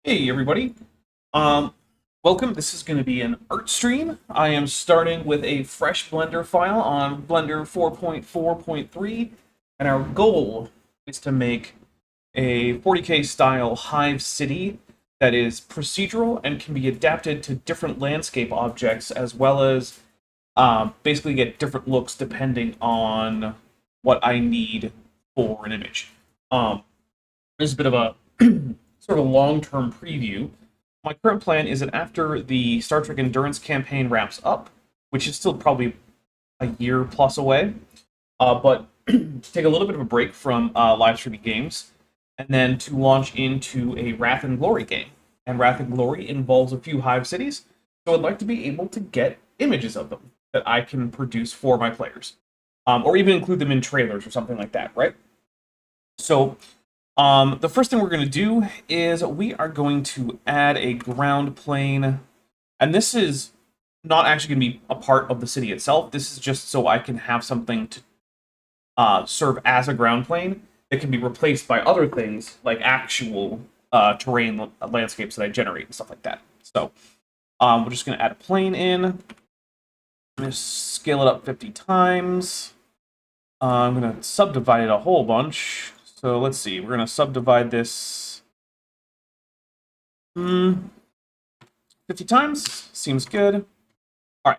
Hey everybody. Um, Welcome. This is going to be an art stream. I am starting with a fresh Blender file on Blender 4.4.3, and our goal is to make a 40K style Hive city that is procedural and can be adapted to different landscape objects, as well as basically get different looks depending on what I need for an image. This is a bit of a sort of long-term preview. My current plan is that after the Star Trek Endurance campaign wraps up, which is still probably a year plus away, but to take a little bit of a break from live streaming games, and then to launch into a Wrath and Glory game. And Wrath and Glory involves a few Hive cities, so I'd like to be able to get images of them that I can produce for my players, or even include them in trailers or something like that, right? So the first thing we're going to do is we are going to add a ground plane, and this is not actually going to be a part of the city itself. This is just so I can have something to serve as a ground plane that can be replaced by other things like actual terrain landscapes that I generate and stuff like that. So we're just going to add a plane in. I'm going to scale it up 50 times. I'm going to subdivide it a whole bunch. So let's see, we're going to subdivide this 50 times. Seems good. All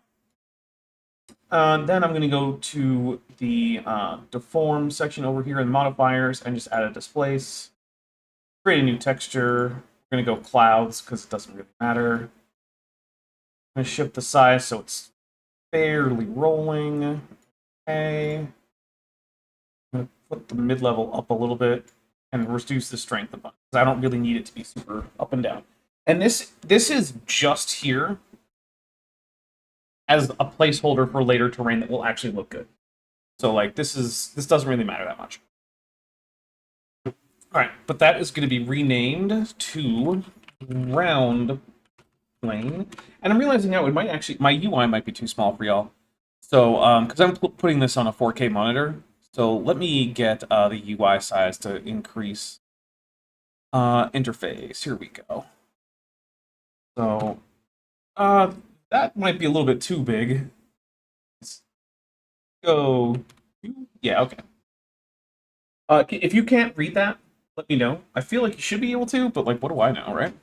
right. Then I'm going to go to the deform section over here in modifiers and just add a displace. Create a new texture. We're going to go clouds because it doesn't really matter. I'm going to shift the size so it's fairly rolling. Okay. I'm going to put the mid-level up a little bit and reduce the strength a bunch because I don't really need it to be super up and down. And this is just here as a placeholder for later terrain that will actually look good. So like this doesn't really matter that much. All right, but that is going to be renamed to round plane. And I'm realizing now it might actually my UI might be too small for y'all. So because I'm putting this on a 4K monitor, so let me get the UI size to increase. Interface. Here we go. So that might be a little bit too big. Let's go. Yeah, okay. If you can't read that, let me know. I feel like you should be able to, but like, what do I know, right?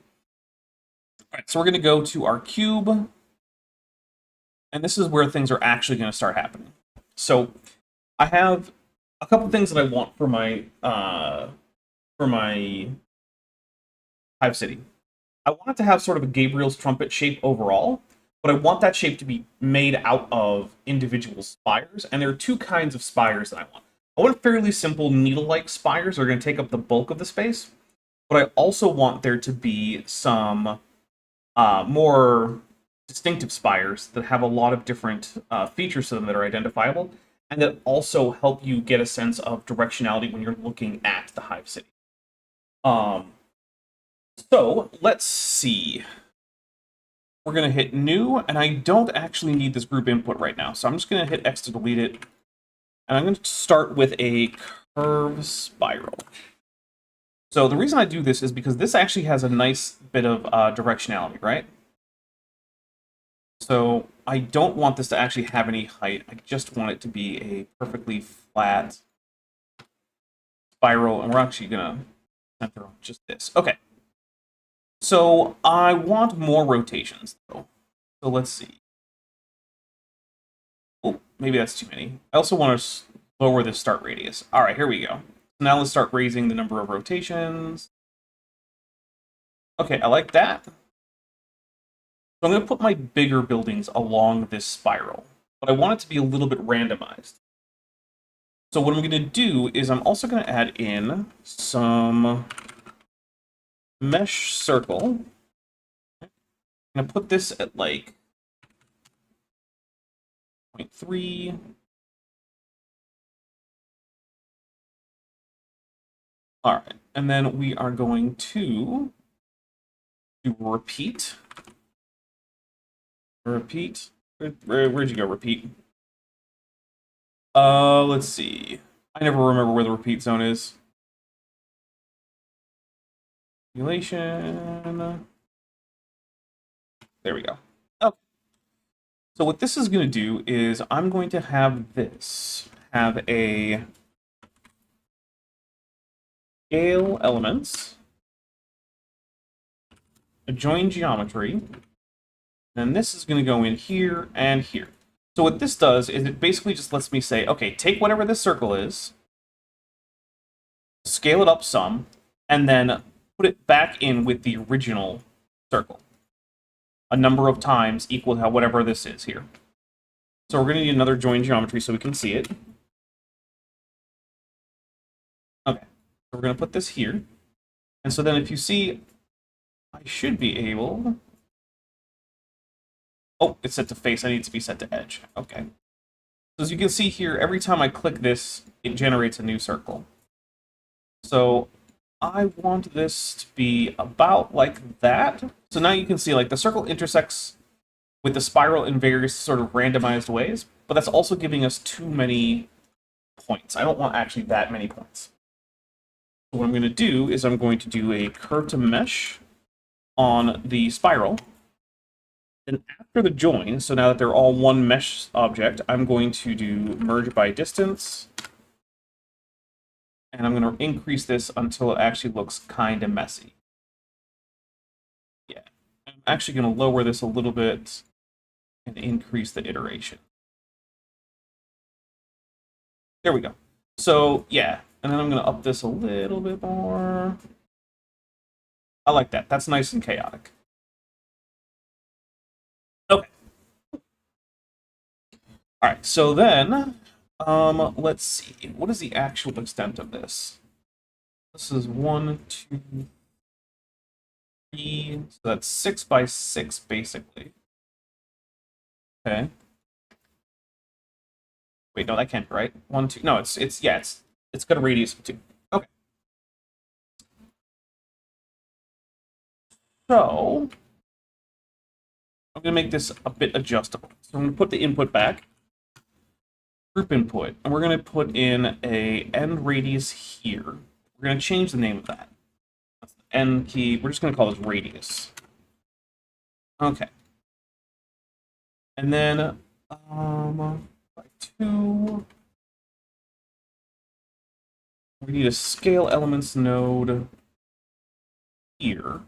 All right, so we're going to go to our cube, and this is where things are actually going to start happening. So I have a couple things that I want for my Hive City. I want it to have sort of a Gabriel's trumpet shape overall, but I want that shape to be made out of individual spires, and there are two kinds of spires that I want. I want fairly simple needle-like spires that are going to take up the bulk of the space, but I also want there to be some more distinctive spires that have a lot of different features to them that are identifiable, and that also help you get a sense of directionality when you're looking at the Hive City. So let's see. We're going to hit new, and I don't actually need this group input right now, so I'm just going to hit X to delete it. And I'm going to start with a curve spiral. So the reason I do this is because this actually has a nice bit of directionality, right? So I don't want this to actually have any height. I just want it to be a perfectly flat spiral, and we're actually going to center on just this. Okay. So I want more rotations, though. So let's see. Oh, maybe that's too many. I also want to lower the start radius. All right, here we go. Now let's start raising the number of rotations. Okay, I like that. So I'm going to put my bigger buildings along this spiral, but I want it to be a little bit randomized. So what I'm going to do is I'm also going to add in some mesh circle. I'm going to put this at like 0.3. All right, and then we are going to do repeat. Repeat. Where'd you go, repeat? Let's see. I never remember where the repeat zone is. Simulation. There we go. Okay. So what this is going to do is I'm going to have this have a scale elements, a join geometry, and this is going to go in here and here. So what this does is it basically just lets me say, okay, take whatever this circle is, scale it up some, and then put it back in with the original circle. A number of times equal to whatever this is here. So we're going to need another join geometry so we can see it. Okay, so we're going to put this here. And so then if you see, I should be able... Oh, it's set to face. I need it to be set to edge. Okay. So as you can see here, every time I click this, it generates a new circle. So I want this to be about like that. So now you can see like the circle intersects with the spiral in various sort of randomized ways, but that's also giving us too many points. I don't want actually that many points. So what I'm going to do is I'm going to do a curve to mesh on the spiral. Then after the join, so now that they're all one mesh object, I'm going to do merge by distance. And I'm going to increase this until it actually looks kind of messy. Yeah. I'm actually going to lower this a little bit and increase the iteration. There we go. So, yeah. And then I'm going to up this a little bit more. I like that. That's nice and chaotic. Okay. All right. So then, let's see. What is the actual extent of this? This is 1, 2, 3. So that's 6 by 6, basically. Okay. Wait, no, that can't be right. 1, 2. No, it's got a radius of 2. Okay. So I'm gonna make this a bit adjustable. So I'm gonna put the input back, group input, and we're gonna put in a end radius here. We're gonna change the name of that. That's the end key. We're just gonna call this radius. Okay. And then by 2. We need a scale elements node here.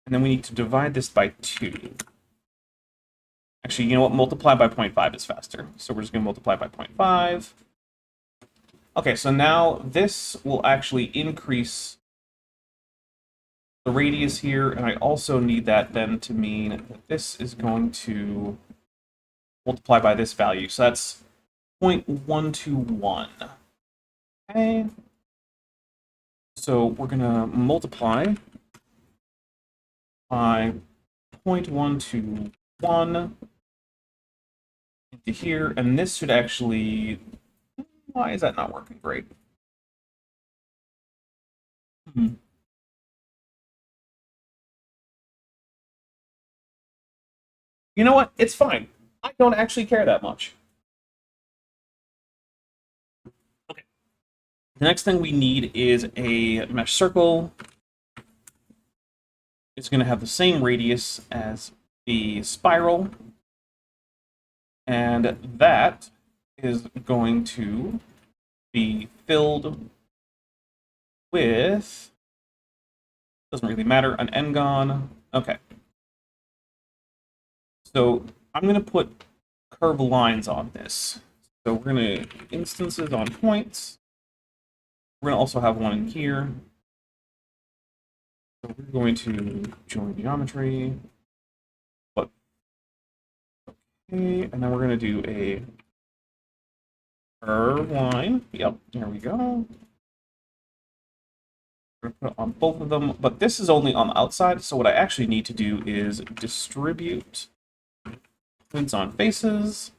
And then we need to divide this by 2. Actually, you know what? Multiply by 0.5 is faster. So we're just going to multiply by 0.5. Okay, so now this will actually increase the radius here, and I also need that then to mean that this is going to multiply by this value. So that's 0.121. Okay. So we're going to multiply by 0.121 into here, and this should actually... Why is that not working great? You know what? It's fine. I don't actually care that much. Okay. The next thing we need is a mesh circle. It's going to have the same radius as the spiral. And that is going to be filled with, doesn't really matter, an n-gon. Okay. So I'm going to put curve lines on this. So we're going to instances on points. We're going to also have one in here. So we're going to join geometry. But okay, and then we're going to do a curve line. Yep, there we go. We're going to put it on both of them, but this is only on the outside. So what I actually need to do is distribute points on faces.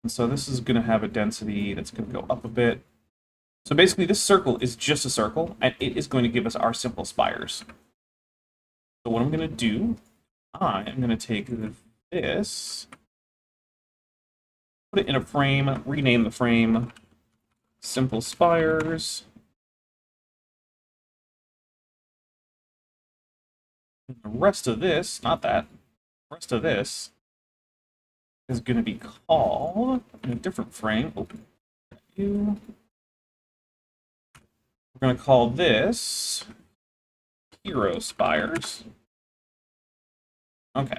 And so this is going to have a density that's going to go up a bit. So basically this circle is just a circle, and it is going to give us our simple spires. So what I'm going to do, I am going to take this, put it in a frame, rename the frame simple spires. And the rest of this, not that, the rest of this is going to be called in a different frame. Open view. We're going to call this Hero Spires. Okay.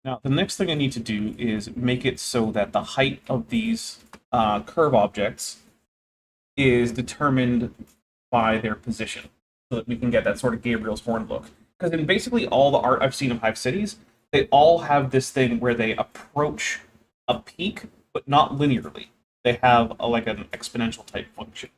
Now, the next thing I need to do is make it so that the height of these curve objects is determined by their position, so that we can get that sort of Gabriel's horn look. Because in basically all the art I've seen of Hive cities, they all have this thing where they approach a peak, but not linearly. They have like an exponential type function.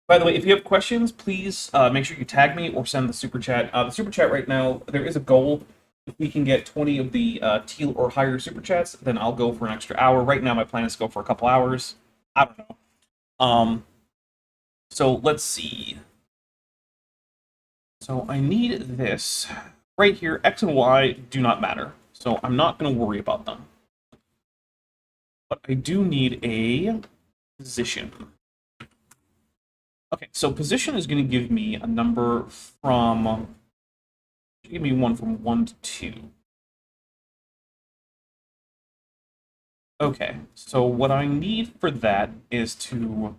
By the way, if you have questions, please make sure you tag me or send the super chat. The super chat right now, there is a goal. If we can get 20 of the teal or higher super chats, then I'll go for an extra hour. Right now, my plan is to go for a couple hours. I don't know. So let's see. So I need this. Right here, X and Y do not matter. So I'm not going to worry about them. But I do need a position. Okay, so position is going to give me a number from... Give me one from 1 to 2. Okay, so what I need for that is to...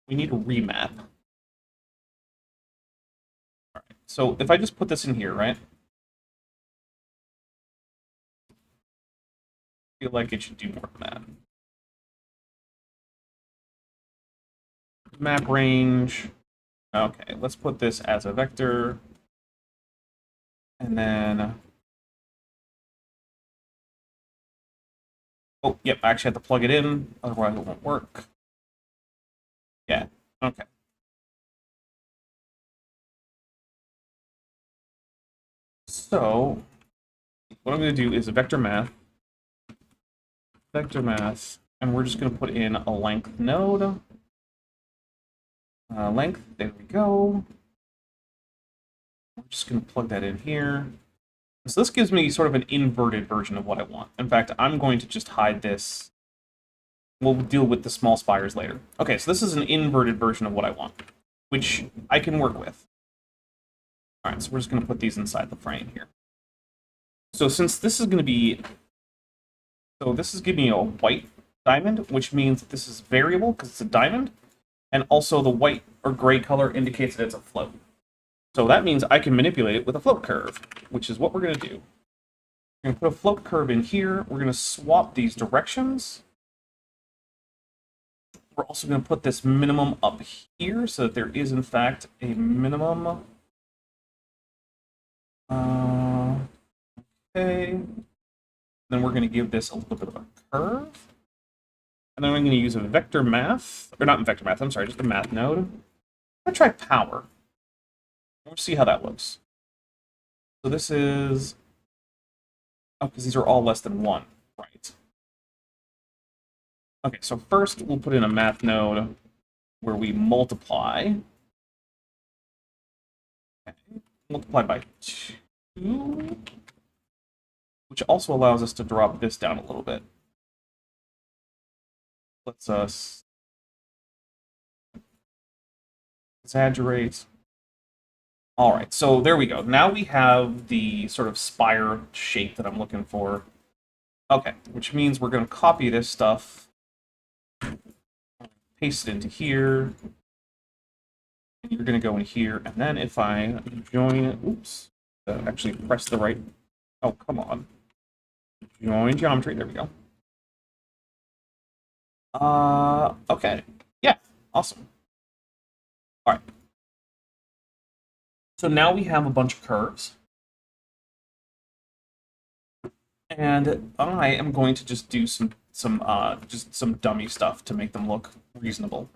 We need a remap. Alright, so if I just put this in here, right? I feel like it should do more than that. Map range. Okay, let's put this as a vector. And then... Oh, yep, I actually have to plug it in, otherwise it won't work. Yeah, okay. So, what I'm going to do is a vector math, and we're just going to put in a length node. Length, there we go. We're just going to plug that in here. So this gives me sort of an inverted version of what I want. In fact, I'm going to just hide this. We'll deal with the small spires later. Okay, so this is an inverted version of what I want, which I can work with. All right, so we're just going to put these inside the frame here. So since this is going to be... So this is giving me a white diamond, which means that this is variable because it's a diamond. And also the white or gray color indicates that it's a float. So that means I can manipulate it with a float curve, which is what we're going to do. We're going to put a float curve in here. We're going to swap these directions. We're also going to put this minimum up here so that there is, in fact, a minimum. Okay. Then we're going to give this a little bit of a curve. And then I'm going to use a vector math. Or not vector math, I'm sorry, just a math node. I'm going to try power. We'll see how that looks. So this is... Oh, because these are all less than 1. Right. Okay, so first we'll put in a math node where we multiply. Okay. Multiply by 2. Which also allows us to drop this down a little bit. Let's exaggerate. All right, so there we go. Now we have the sort of spire shape that I'm looking for. Okay, which means we're going to copy this stuff, paste it into here, and you're going to go in here, and then if I join, oops, actually press the right, oh, come on. Join geometry, there we go. Okay, yeah, awesome. All right. So now we have a bunch of curves. And I am going to just do some dummy stuff to make them look reasonable.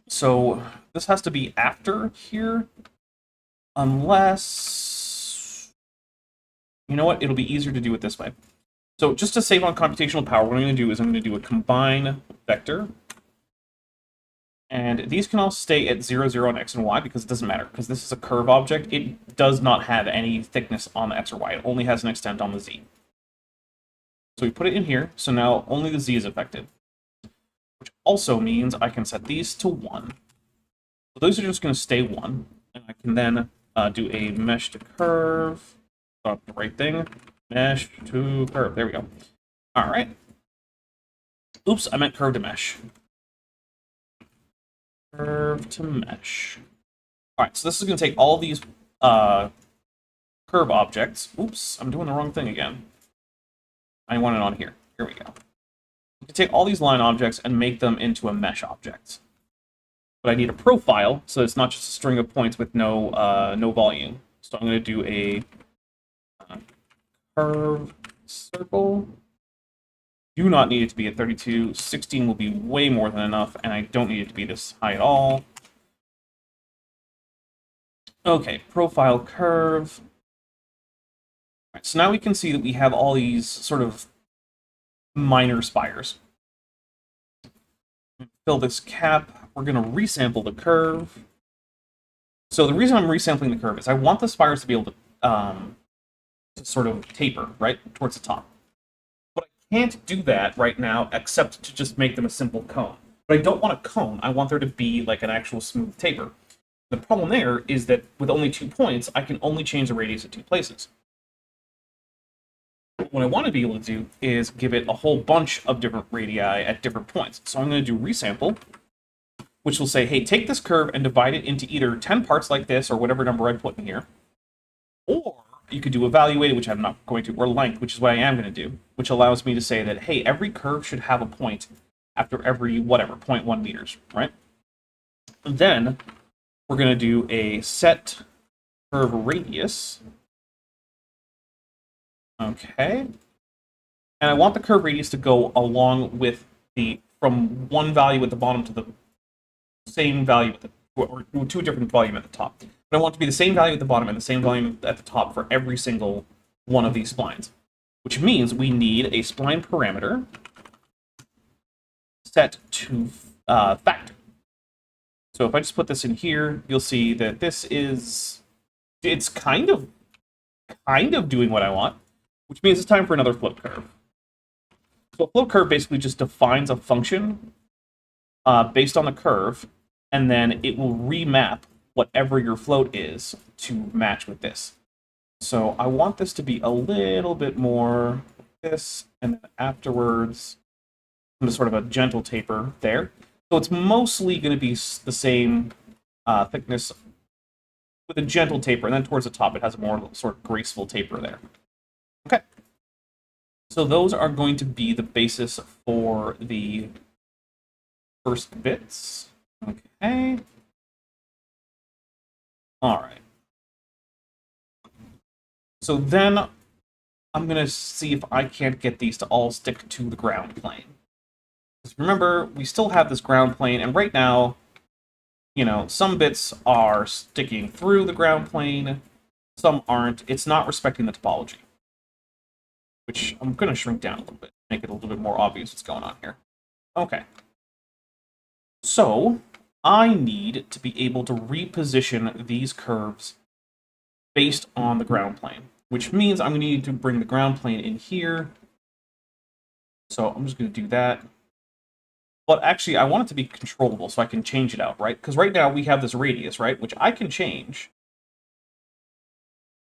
So this has to be after here, unless... You know what? It'll be easier to do it this way. So just to save on computational power, what I'm going to do is I'm going to do a combine vector. And these can all stay at 0, 0 on x and y because it doesn't matter, because this is a curve object. It does not have any thickness on the x or y. It only has an extent on the z. So we put it in here, so now only the z is affected. Which also means I can set these to 1. So those are just going to stay 1. And I can then do a mesh to curve. The right thing. Mesh to curve. There we go. All right. Oops, I meant curve to mesh. Curve to mesh. All right, so this is going to take all these curve objects. Oops, I'm doing the wrong thing again. I want it on here. Here we go. You can take all these line objects and make them into a mesh object. But I need a profile, so it's not just a string of points with no volume. So I'm going to do a curve circle. Do not need it to be at 32. 16 will be way more than enough, and I don't need it to be this high at all. Okay, profile curve. All right, so now we can see that we have all these sort of minor spires. Fill this cap. We're going to resample the curve. So the reason I'm resampling the curve is I want the spires to be able to sort of taper, right, towards the top. But I can't do that right now except to just make them a simple cone. But I don't want a cone. I want there to be like an actual smooth taper. The problem there is that with only 2 points, I can only change the radius at 2 places. What I want to be able to do is give it a whole bunch of different radii at different points. So I'm going to do resample, which will say, hey, take this curve and divide it into either 10 parts like this or whatever number I put in here. Or you could do evaluate, which I'm not going to, or length, which is what I am going to do, which allows me to say that, hey, every curve should have a point after every, whatever, 0.1 meters, right? And then we're going to do a set curve radius. Okay. And I want the curve radius to go along with from one value at the bottom to the same value at the, or to a different volume at the top. But I want it to be the same value at the bottom and the same volume at the top for every single one of these splines. Which means we need a spline parameter set to factor. So if I just put this in here, you'll see that this is, it's kind of doing what I want, which means it's time for another float curve. So a float curve basically just defines a function based on the curve, and then it will remap whatever your float is to match with this. So I want this to be a little bit more this, and then afterwards, just sort of a gentle taper there. So it's mostly going to be the same thickness with a gentle taper, and then towards the top it has a more sort of graceful taper there. Okay. So those are going to be the basis for the first bits. Okay. All right. So then I'm going to see if I can't get these to all stick to the ground plane. Because remember, we still have this ground plane, and right now, you know, some bits are sticking through the ground plane, some aren't. It's not respecting the topology. Which I'm going to shrink down a little bit, make it a little bit more obvious what's going on here. Okay. So, I need to be able to reposition these curves based on the ground plane, which means I'm going to need to bring the ground plane in here. So I'm just going to do that. But actually, I want it to be controllable so I can change it out, right? Because right now we have this radius, right, which I can change.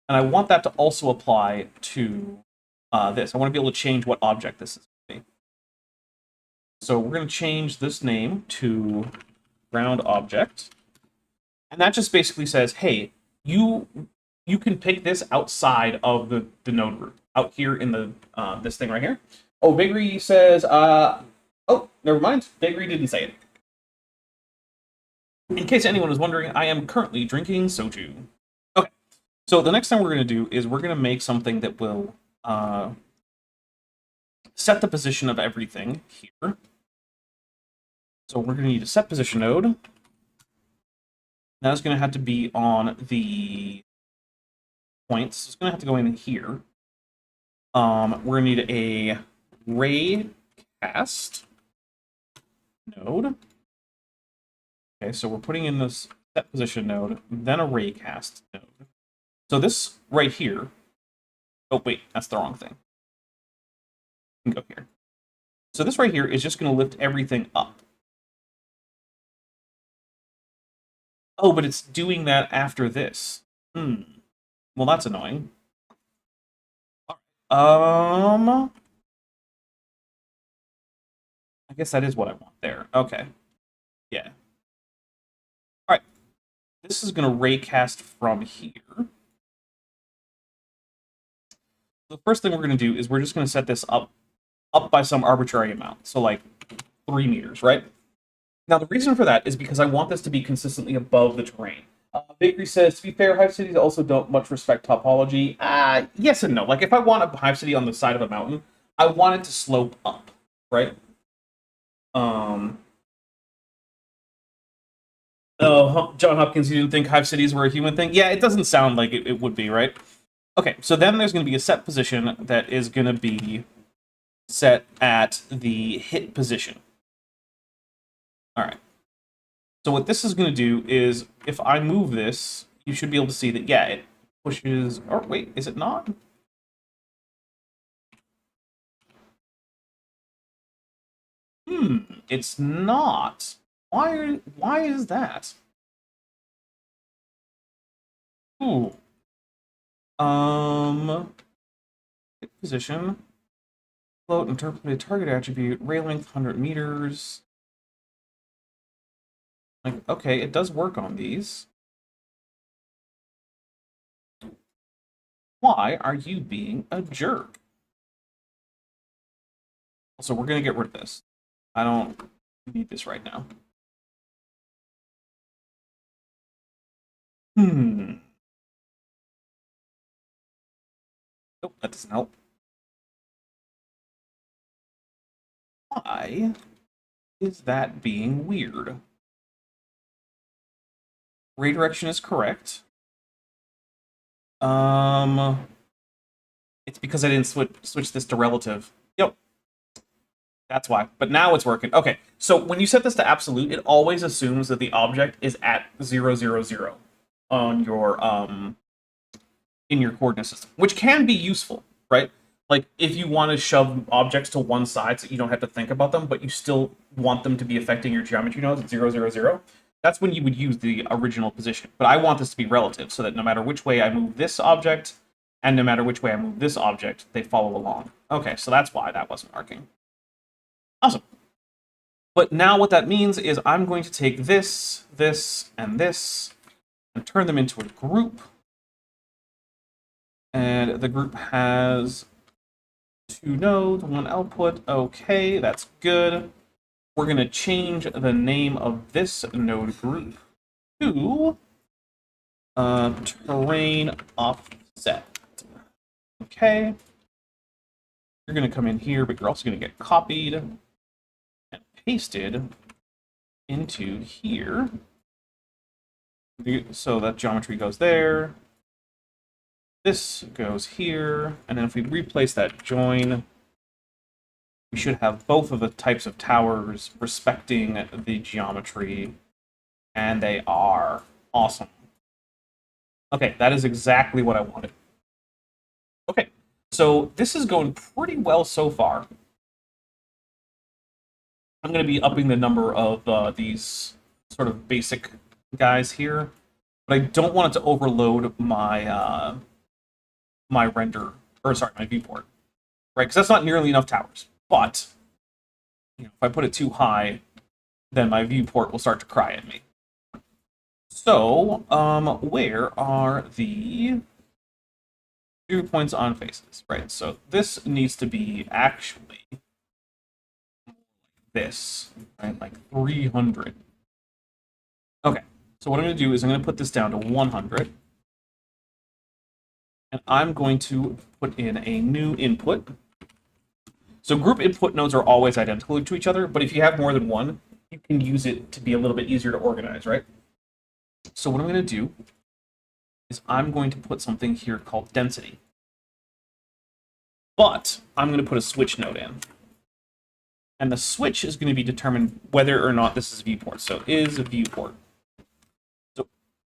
And I want that to also apply to this. I want to be able to change what object this is going to be. So we're going to change this name to ground object. And that just basically says, hey, you can pick this outside of the node group, out here in the this thing right here. Oh, Bigry says, oh, never mind. Bigry didn't say it. In case anyone was wondering, I am currently drinking soju. Okay, so the next thing we're going to do is we're going to make something that will set the position of everything here. So we're going to need a set position node. That's going to have to be on the points. It's going to have to go in here. We're going to need a ray cast node. Okay, so we're putting in this set position node, then a ray cast node. So this right here. Oh, wait, that's the wrong thing. We can go here. So this right here is just going to lift everything up. Oh, but it's doing that after this. Hmm. Well, that's annoying. I guess that is what I want there. Okay. Yeah. All right. This is going to raycast from here. The first thing we're going to do is we're just going to set this up by some arbitrary amount. So like 3 meters, right? Now the reason for that is because I want this to be consistently above the terrain. Bakery says, to be fair, Hive cities also don't much respect topology. Yes and no. Like if I want a Hive city on the side of a mountain, I want it to slope up, right? Um, oh, John Hopkins, you didn't think Hive cities were a human thing? Yeah, it doesn't sound like it would be, right? Okay, so then there's going to be a set position that is going to be set at the hit position. All right. So what this is going to do is, if I move this, you should be able to see that, yeah, it pushes... Oh, wait, is it not? It's not. Why is that? Ooh. Hit position. Float, interpolate target attribute, ray length 100 meters. Like, okay, it does work on these. Why are you being a jerk? Also, we're gonna get rid of this. I don't need this right now. Hmm. Nope, that doesn't help. Why is that being weird? Ray direction is correct. It's because I didn't switch this to relative. Yep, that's why. But now it's working. Okay, so when you set this to absolute, it always assumes that the object is at 0, 0, 0 on your in your coordinate system, which can be useful, right? Like if you want to shove objects to one side so you don't have to think about them, but you still want them to be affecting your geometry nodes at 0, 0, 0. That's when you would use the original position. But I want this to be relative so that no matter which way I move this object, and no matter which way I move this object, they follow along. Okay, so that's why that wasn't working. Awesome. But now what that means is I'm going to take this, this, and this, and turn them into a group. And the group has 2 nodes, 1 output. Okay, that's good. We're going to change the name of this node group to terrain offset. Okay. You're going to come in here, but you're also going to get copied and pasted into here. So that geometry goes there. This goes here. And then if we replace that join, we should have both of the types of towers respecting the geometry. And they are awesome. Okay, that is exactly what I wanted. Okay, so this is going pretty well so far. I'm going to be upping the number of these sort of basic guys here, but I don't want it to overload my my render, or sorry, my viewport, right? Because that's not nearly enough towers. But if I put it too high, then my viewport will start to cry at me. So, where are the 2 points on faces, right? So this needs to be actually this, right? Like 300. Okay, so what I'm going to do is I'm going to put this down to 100. And I'm going to put in a new input. So group input nodes are always identical to each other, but if you have more than one, you can use it to be a little bit easier to organize, right? So what I'm going to do is I'm going to put something here called density. But I'm going to put a switch node in. And the switch is going to be determined whether or not this is viewport. So is a viewport. So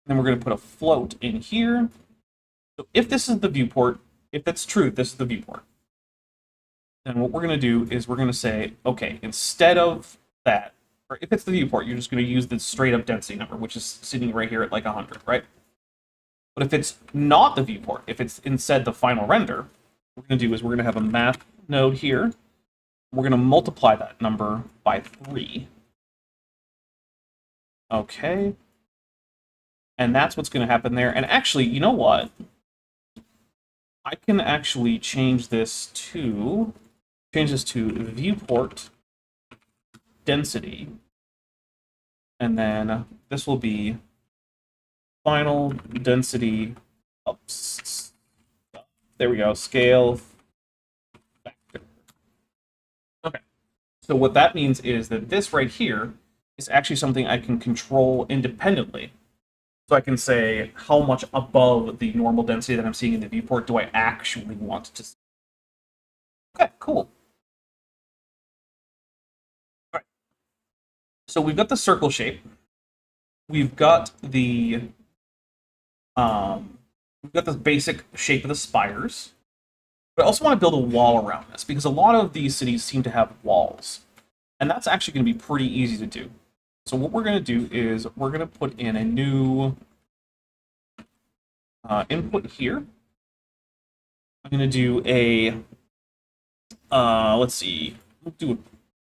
then we're going to put a float in here. So if this is the viewport, if that's true, this is the viewport. Then what we're going to do is we're going to say, okay, instead of that, or if it's the viewport, you're just going to use the straight up density number, which is sitting right here at like 100, right? But if it's not the viewport, if it's instead the final render, what we're going to do is we're going to have a math node here. We're going to multiply that number by 3. Okay. And that's what's going to happen there. And actually, you know what? I can actually change this to viewport density. And then this will be final density. Oops. There we go. Scale factor. Okay. So what that means is that this right here is actually something I can control independently. So I can say how much above the normal density that I'm seeing in the viewport do I actually want to see. Okay, cool. All right. So we've got the circle shape. We've got the basic shape of the spires. But I also want to build a wall around this because a lot of these cities seem to have walls. And that's actually going to be pretty easy to do. So what we're going to do is we're going to put in a new input here. I'm going to do a, let's see,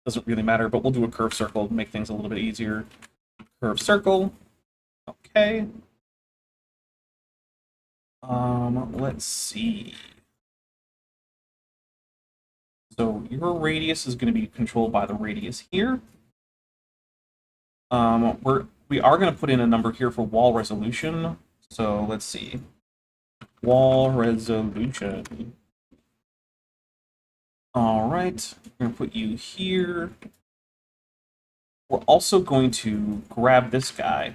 doesn't really matter, but we'll do a curve circle to make things a little bit easier. Curve circle, okay. Let's see. So your radius is going to be controlled by the radius here. We are going to put in a number here for wall resolution. So let's see. Wall resolution. All right, we're going to put you here. We're also going to grab this guy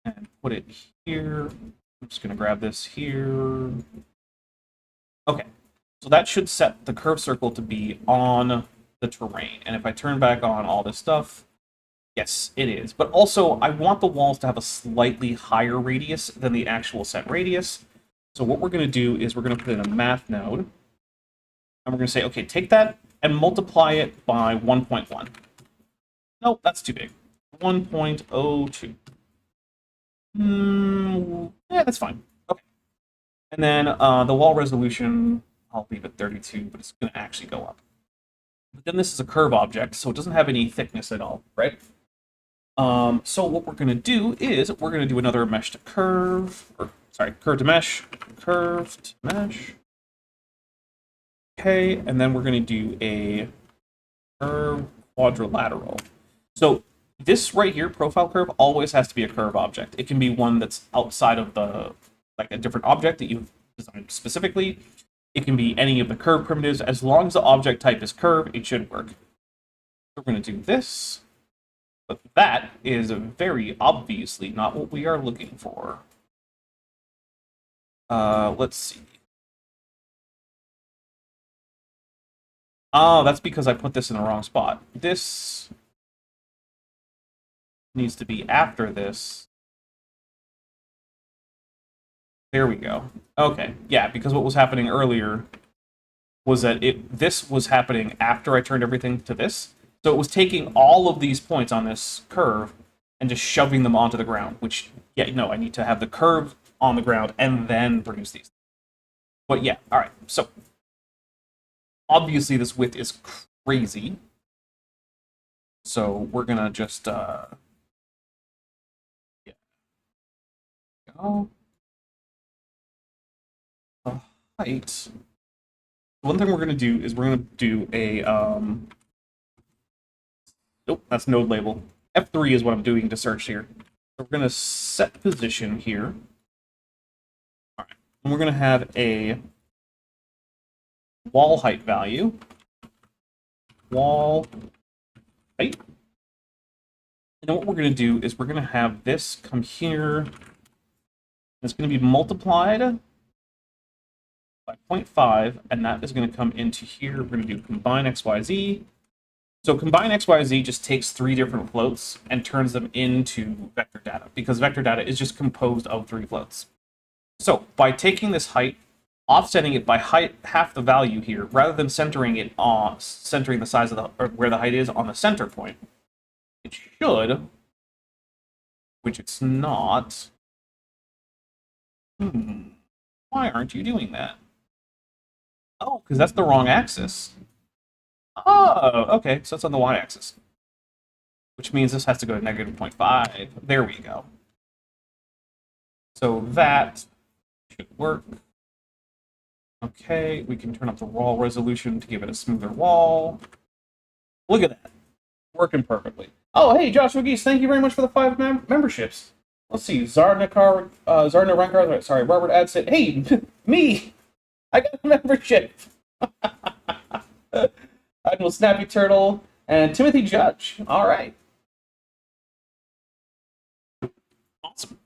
and put it here. I'm just going to grab this here. Okay, so that should set the curve circle to be on the terrain. And if I turn back on all this stuff, yes, it is. But also, I want the walls to have a slightly higher radius than the actual set radius. So what we're going to do is we're going to put in a math node. And we're going to say, okay, take that and multiply it by 1.1. Nope, that's too big. 1.02. Yeah, that's fine. Okay. And then the wall resolution, I'll leave it 32, but it's going to actually go up. But then this is a curve object, so it doesn't have any thickness at all, right? So what we're going to do is we're going to do another mesh to curve, or sorry, curve to mesh, curve to mesh. Okay, and then we're going to do a curve quadrilateral. So this right here, profile curve, always has to be a curve object. It can be one that's outside of like a different object that you've designed specifically. It can be any of the curve primitives. As long as the object type is curve, it should work. We're going to do this. But that is very obviously not what we are looking for. Let's see. Oh, that's because I put this in the wrong spot. This needs to be after this. There we go. Okay, yeah, because what was happening earlier was that this was happening after I turned everything to this. So it was taking all of these points on this curve and just shoving them onto the ground, which, yeah, no, I need to have the curve on the ground and then produce these. But yeah, all right, so obviously this width is crazy. So we're gonna just, yeah. Go. The height. One thing we're gonna do is we're gonna do a, nope, that's node label. F3 is what I'm doing to search here. So we're going to set position here. All right. And we're going to have a wall height value. Wall height. And then what we're going to do is we're going to have this come here. It's going to be multiplied by 0.5, and that is going to come into here. We're going to do combine XYZ. So combine XYZ just takes 3 different floats and turns them into vector data, because vector data is just composed of 3 floats. So by taking this height, offsetting it by half the value here, rather than centering it on the size of or where the height is on the center point, It should, which it's not. Why aren't you doing that? Oh, because that's the wrong axis. Oh, okay, so it's on the y-axis. Which means this has to go to negative 0.5. There we go. So that should work. Okay, we can turn up the wall resolution to give it a smoother wall. Look at that. Working perfectly. Oh, hey, Joshua Geese, thank you very much for the 5 memberships. Let's see, Zarnakar, Zarna sorry, Robert Adsit. Hey, me! I got a membership! Admiral Snappy Turtle, and Timothy Judge. All right. Awesome.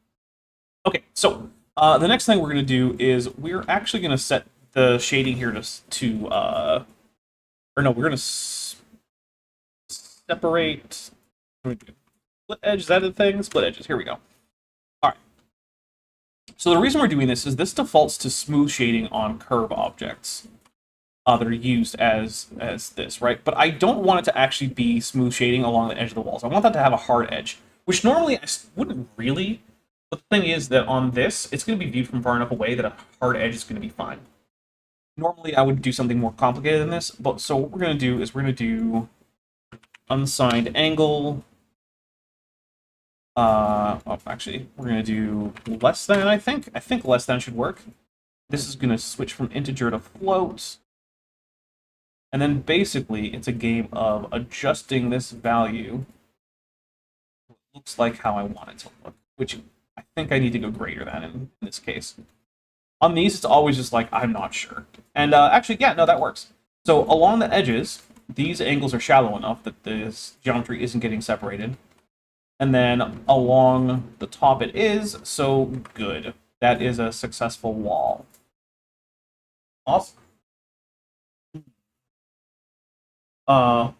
Okay, so the next thing we're going to do is we're actually going to set the shading here or no, we're going to separate. Split edge, is that the thing? Split edges. Here we go. All right. So the reason we're doing this is this defaults to smooth shading on curve objects that are used as this, right? But I don't want it to actually be smooth shading along the edge of the walls. I want that to have a hard edge, which normally I wouldn't really. But the thing is that on this, it's going to be viewed from far enough away that a hard edge is going to be fine. Normally, I would do something more complicated than this, but so what we're going to do is we're going to do unsigned angle. Actually, we're going to do less than, I think. I think less than should work. This is going to switch from integer to float. And then basically, it's a game of adjusting this value. It looks like how I want it to look, which I think I need to go greater than in this case. On these, it's always just like, I'm not sure. And actually, yeah, no, that works. So along the edges, these angles are shallow enough that this geometry isn't getting separated. And then along the top it is, so good. That is a successful wall. Awesome. Yeah,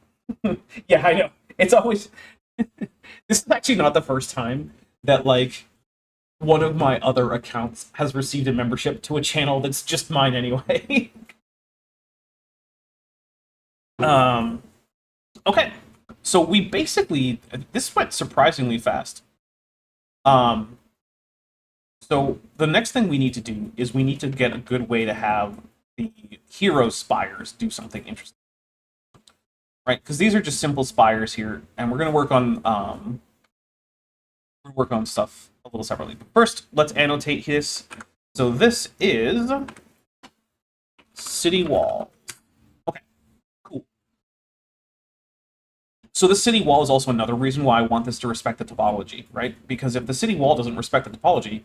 I know. It's always... This is actually not the first time that, like, one of my other accounts has received a membership to a channel that's just mine anyway. Okay. So we basically... This went surprisingly fast. So the next thing we need to do is we need to get a good way to have the hero spires do something interesting. Right? Because these are just simple spires here, and we're going to work on stuff a little separately. But first, let's annotate this. So this is city wall. Okay, cool. So the city wall is also another reason why I want this to respect the topology, right? Because if the city wall doesn't respect the topology,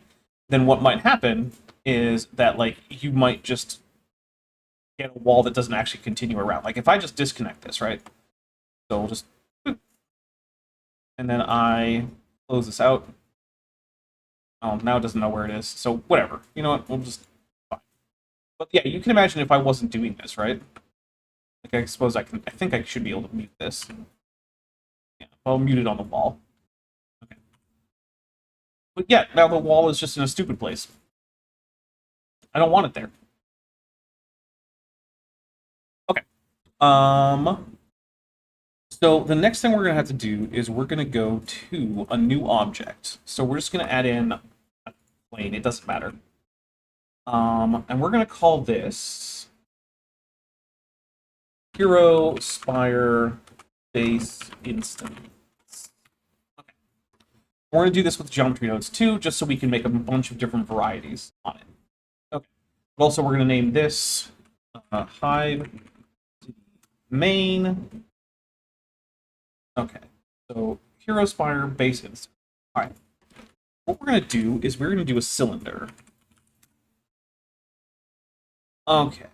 then what might happen is that, like, you might just get a wall that doesn't actually continue around. Like, if I just disconnect this, right? So we'll just... And then I close this out. Oh, now it doesn't know where it is. So whatever. You know what? We'll just... Fine. But yeah, you can imagine if I wasn't doing this, right? Like, I suppose I think I should be able to mute this. Yeah, I'll mute it on the wall. Okay. But yeah, now the wall is just in a stupid place. I don't want it there. Okay. So the next thing we're going to have to do is we're going to go to a new object. So we're just going to add in a plane. It doesn't matter. And we're going to call this Hero Spire Base Instance. Okay. We're going to do this with geometry nodes too, just so we can make a bunch of different varieties on it. Okay. But also, we're going to name this Hive main. Okay. So Hero Spire Base Instance. All right. What we're going to do is we're going to do a cylinder. Okay.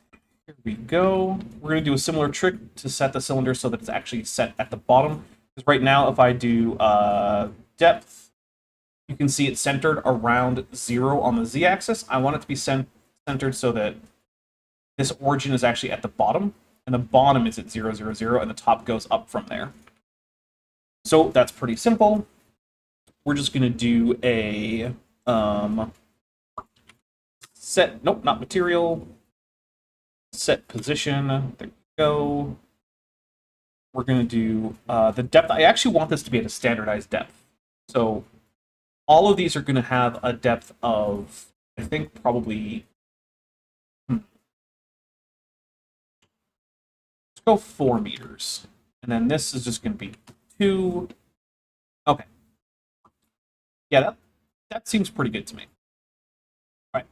Here we go. We're going to do a similar trick to set the cylinder so that it's actually set at the bottom. Because right now, if I do depth, you can see it's centered around 0 on the z-axis. I want it to be centered so that this origin is actually at the bottom, and the bottom is at 0, 0, 0, and the top goes up from there. So that's pretty simple. We're just going to do a set, nope, not material, set position, there we go. we're going to do the depth. I actually want this to be at a standardized depth. So all of these are going to have a depth of, I think, probably... let's go 4 meters. And then this is just going to be 2. Okay. Yeah, that seems pretty good to me. All right.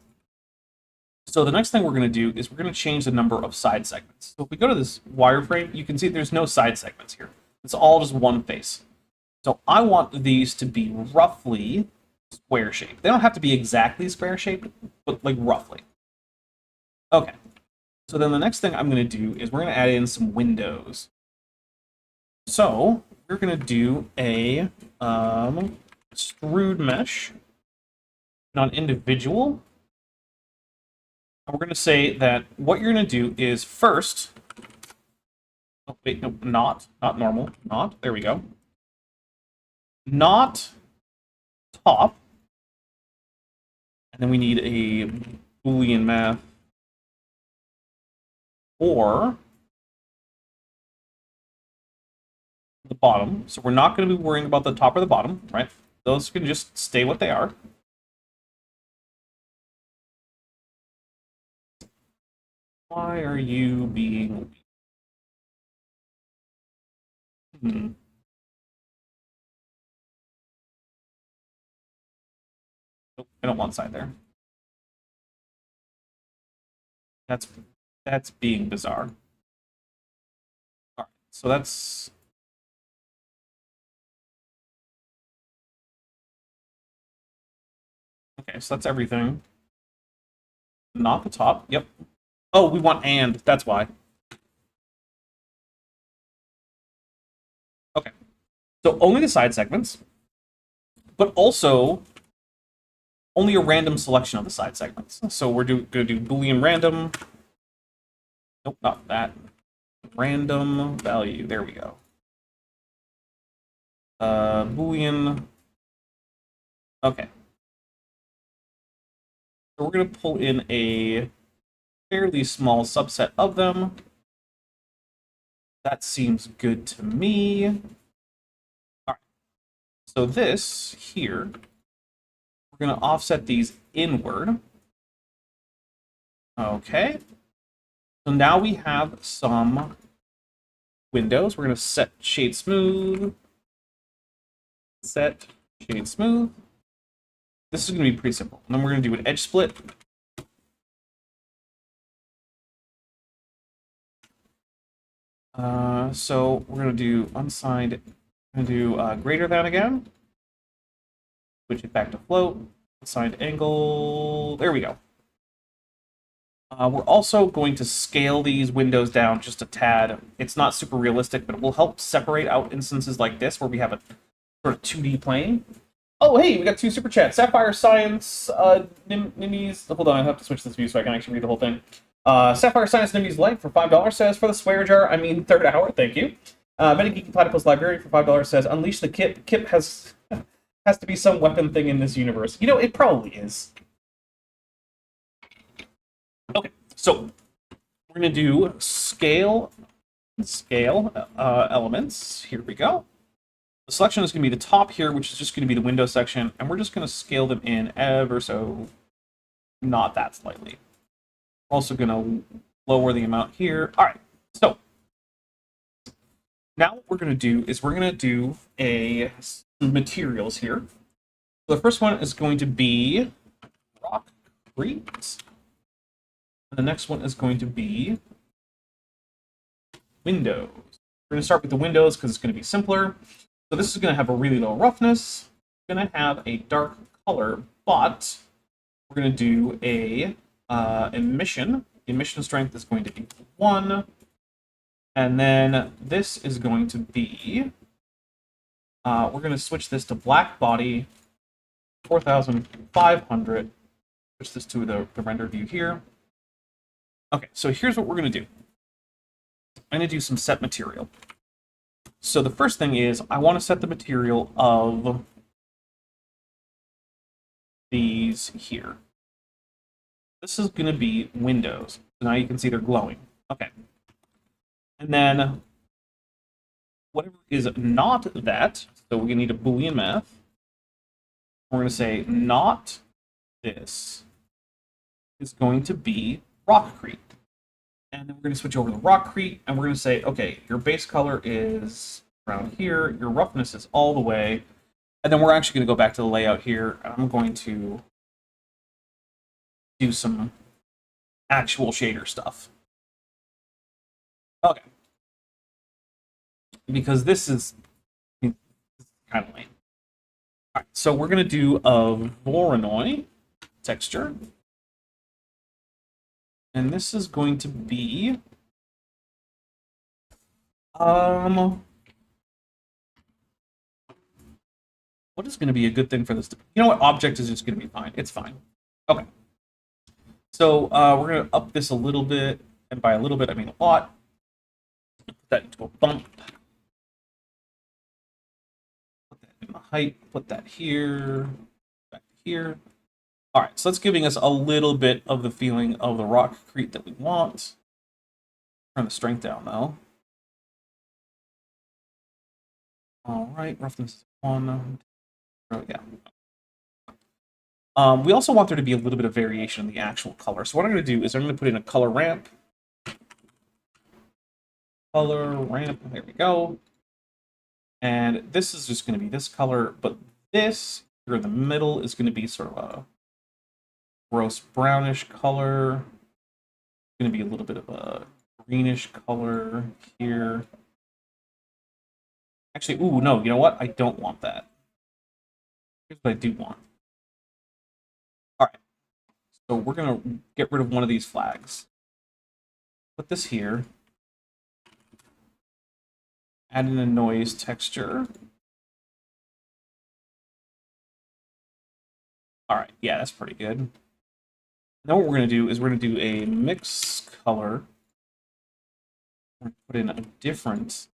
So the next thing we're going to do is we're going to change the number of side segments. So if we go to this wireframe, you can see there's no side segments here. It's all just one face. So I want these to be roughly square shaped. They don't have to be exactly square shaped, but like roughly. Okay. So then the next thing I'm going to do is we're going to add in some windows. So we're going to do a extrude mesh on individual. And we're going to say that what you're going to do is first... Oh, wait, no, not normal. Not. There we go. Not top. And then we need a Boolean math. Or the bottom. So we're not going to be worrying about the top or the bottom, right? Those can just stay what they are. Why are you being... Nope, I don't want side there. That's being bizarre. All right, so that's... Okay, so that's everything. Not the top. Yep. Oh, we want and. That's why. Okay. So only the side segments, but also only a random selection of the side segments. So we're going to do Boolean random. Nope, not that. Random value. There we go. Boolean. Okay. So we're going to pull in a fairly small subset of them. That seems good to me. All right. So this here, we're going to offset these inward. Okay. So now we have some windows. We're going to set shade smooth. Set shade smooth. This is going to be pretty simple. And then we're going to do an edge split. So we're going to do unsigned. We're going to do greater than again. Switch it back to float. Unsigned angle. There we go. We're also going to scale these windows down just a tad. It's not super realistic, but it will help separate out instances like this where we have a sort of 2D plane. Oh, hey, we got 2 super chats. Sapphire Science, Nimmy's... Hold on, I have to switch this view so I can actually read the whole thing. Sapphire Science Nimmy's Light for $5 says, for the swear jar, I mean third hour, thank you. Many Geeky Platypus Librarian for $5 says, unleash the Kip. Kip has to be some weapon thing in this universe. You know, it probably is. Okay, so we're going to do scale elements. Here we go. The selection is going to be the top here, which is just going to be the window section, and we're just going to scale them in ever so not that slightly. We're also going to lower the amount here. All right, so now what we're going to do is we're going to do some materials here. So the first one is going to be rockcrete. And the next one is going to be windows. We're going to start with the windows because it's going to be simpler. So this is going to have a really low roughness. It's going to have a dark color, but we're going to do a emission. The emission strength is going to be 1. And then this is going to be, we're going to switch this to black body, 4,500. Switch this to the render view here. Okay, so here's what we're going to do. I'm going to do some set material. So the first thing is I want to set the material of these here. This is going to be windows. So now you can see they're glowing. Okay. And then whatever is not that, so we need a Boolean math. We're going to say not this is going to be Rockcrete. And then we're going to switch over to Rockcrete, and we're going to say, okay, your base color is around here, your roughness is all the way, and then we're actually going to go back to the layout here, and I'm going to do some actual shader stuff. Okay. Because this is kind of lame. All right, so we're going to do a Voronoi texture. And this is going to be what is going to be a good thing for this? You know what? Object is just going to be fine. It's fine. Okay. So we're going to up this a little bit, and by a little bit I mean a lot. Put that into a bump. Put that in the height. Put that here. Back here. All right. So that's giving us a little bit of the feeling of the Rockcrete that we want. Turn the strength down though. All right. Roughness is 1. Oh yeah. We also want there to be a little bit of variation in the actual color. So what I'm going to do is I'm going to put in a color ramp. Color ramp, there we go. And this is just going to be this color, but this here in the middle is going to be sort of a gross brownish color. It's going to be a little bit of a greenish color here. Actually, ooh, no, you know what? I don't want that. Here's what I do want. All right, so we're going to get rid of one of these flags. Put this here. Add in a noise texture. All right, yeah, that's pretty good. Now what we're going to do is we're going to do a mix color. We're going to put in a different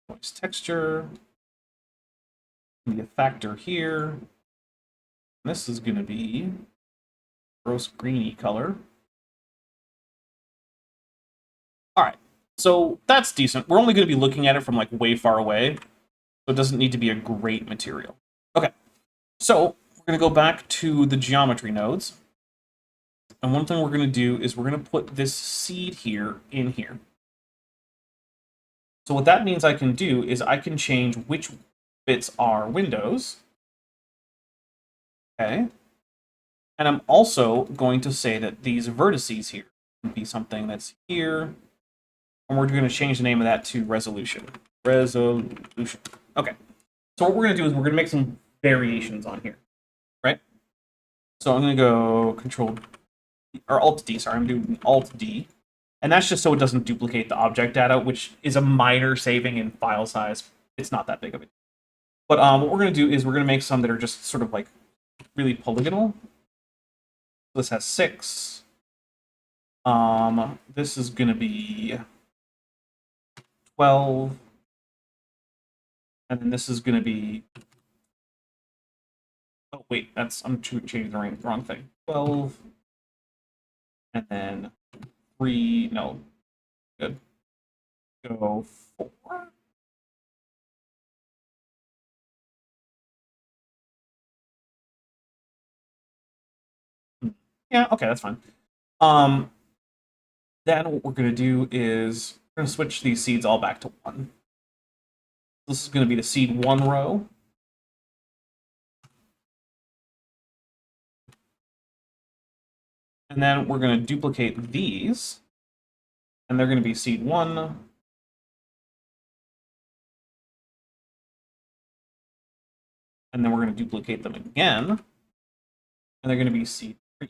noise texture. Be a factor here. This is going to be gross greeny color. All right, so that's decent. We're only going to be looking at it from like way far away, so it doesn't need to be a great material. Okay, so we're going to go back to the geometry nodes. And one thing we're going to do is we're going to put this seed here in here. So what that means I can do is I can change which bits are windows. Okay. And I'm also going to say that these vertices here can be something that's here. And we're going to change the name of that to resolution. Resolution. Okay. So what we're going to do is we're going to make some variations on here. Right? So I'm going to go Control or Alt D, sorry, I'm doing Alt D. And that's just so it doesn't duplicate the object data, which is a minor saving in file size. It's not that big of a deal. But what we're going to do is we're going to make some that are just sort of like really polygonal. This has 6. This is going to be 12. And then this is going to be... Oh, wait, I'm changing the wrong thing. 12. And then 3, no, good. Go 4. Yeah, okay, that's fine. Then what we're going to do is we're going to switch these seeds all back to 1. This is going to be the seed 1 row. And then we're going to duplicate these. And they're going to be seed 1. And then we're going to duplicate them again. And they're going to be seed 3.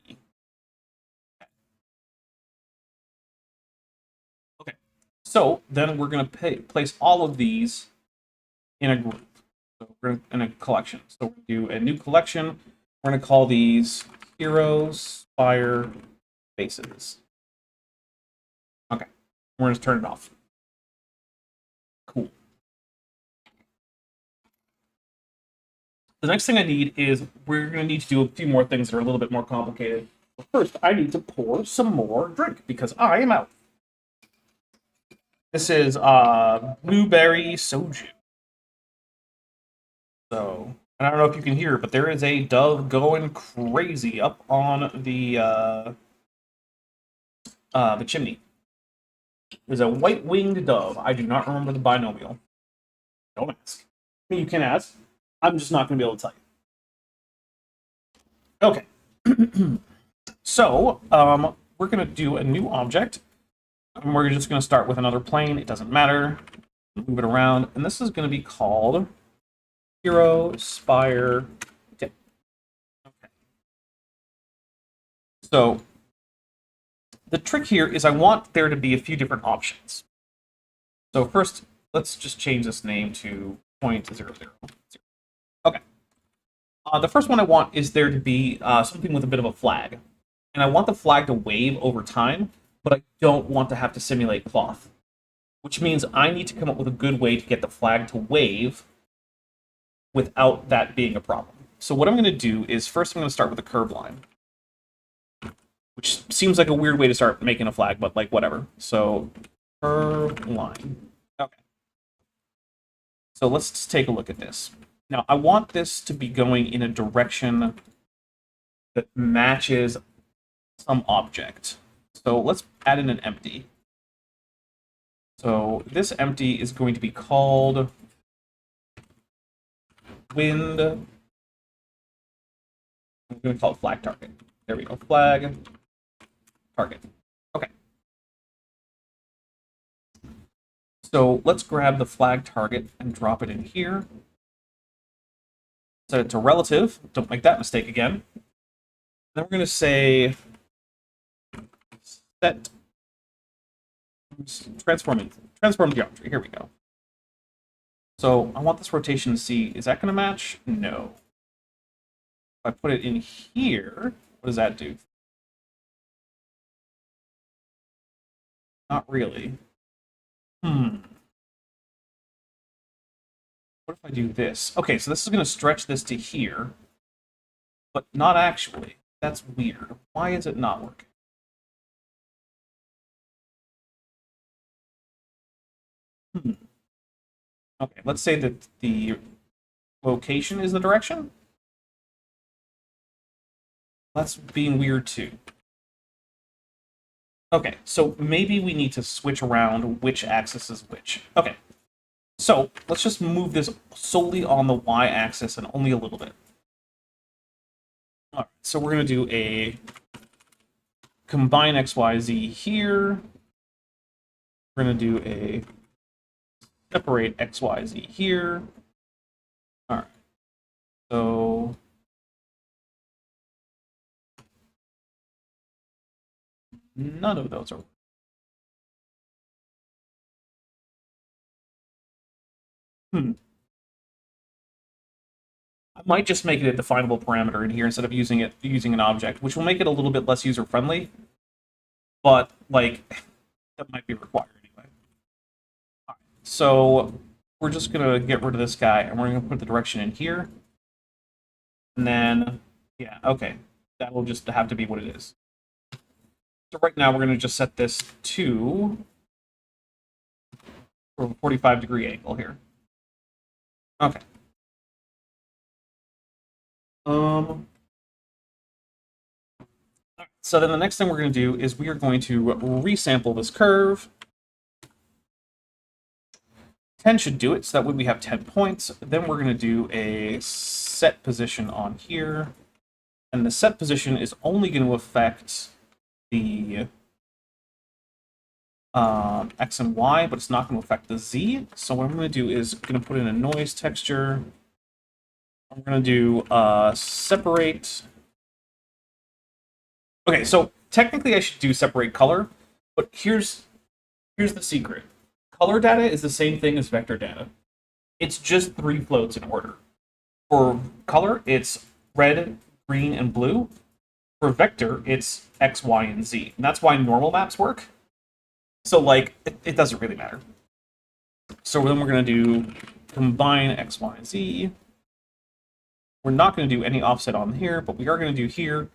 Okay. So then we're going to place all of these in a group. So we're going to, in a collection. So we're going to do a new collection. We're going to call these Heroes, Spire, Bases. Okay. We're going to turn it off. Cool. The next thing I need is we're going to need to do a few more things that are a little bit more complicated. But first, I need to pour some more drink because I am out. This is blueberry soju. So, and I don't know if you can hear, but there is a dove going crazy up on the chimney. There's a white-winged dove. I do not remember the binomial. Don't ask. I mean, you can ask. I'm just not going to be able to tell you. Okay. So, we're going to do a new object. And we're just going to start with another plane. It doesn't matter. Move it around. And this is going to be called Hero Spire Tip. Okay. So, the trick here is I want there to be a few different options. So first, let's just change this name to 0.00. Okay. The first one I want is there to be something with a bit of a flag. And I want the flag to wave over time, but I don't want to have to simulate cloth. Which means I need to come up with a good way to get the flag to wave without that being a problem. So what I'm going to do is first I'm going to start with a curve line. Which seems like a weird way to start making a flag, but like whatever. So curve line. Okay. So let's just take a look at this. Now I want this to be going in a direction that matches some object. So let's add in an empty. So this empty is going to be called wind. I'm going to call it flag target. There we go. Flag target. Okay. So let's grab the flag target and drop it in here. Set it to relative. Don't make that mistake again. Then we're going to say set transform geometry. Here we go. So I want this rotation to see, is that going to match? No. If I put it in here, what does that do? Not really. What if I do this? Okay, so this is going to stretch this to here, but not actually. That's weird. Why is it not working? Okay, let's say that the location is the direction. That's being weird too. Okay, so maybe we need to switch around which axis is which. Okay, so let's just move this solely on the y-axis and only a little bit. All right, so we're going to do a combine XYZ here. We're going to do a separate XYZ here. All right, so none of those are. I might just make it a definable parameter in here instead of using an object, which will make it a little bit less user-friendly, but like that might be required anyway. All right, so we're just gonna get rid of this guy and we're gonna put the direction in here. And then yeah, okay. That will just have to be what it is. So right now we're gonna just set this to a 45-degree angle here. Okay. So then the next thing we're going to do is we are going to resample this curve. 10 should do it, so that way we have 10 points. Then we're going to do a set position on here. And the set position is only going to affect the X and Y, but it's not going to affect the Z. So what I'm going to do is going to put in a noise texture. I'm going to do separate. Okay, so technically I should do separate color, but here's the secret. Color data is the same thing as vector data. It's just 3 floats in order. For color, it's red, green, and blue. For vector, it's X, Y, and Z. And that's why normal maps work. So, like, it doesn't really matter. So then we're going to do combine X, Y, and Z. We're not going to do any offset on here, but we are going to do here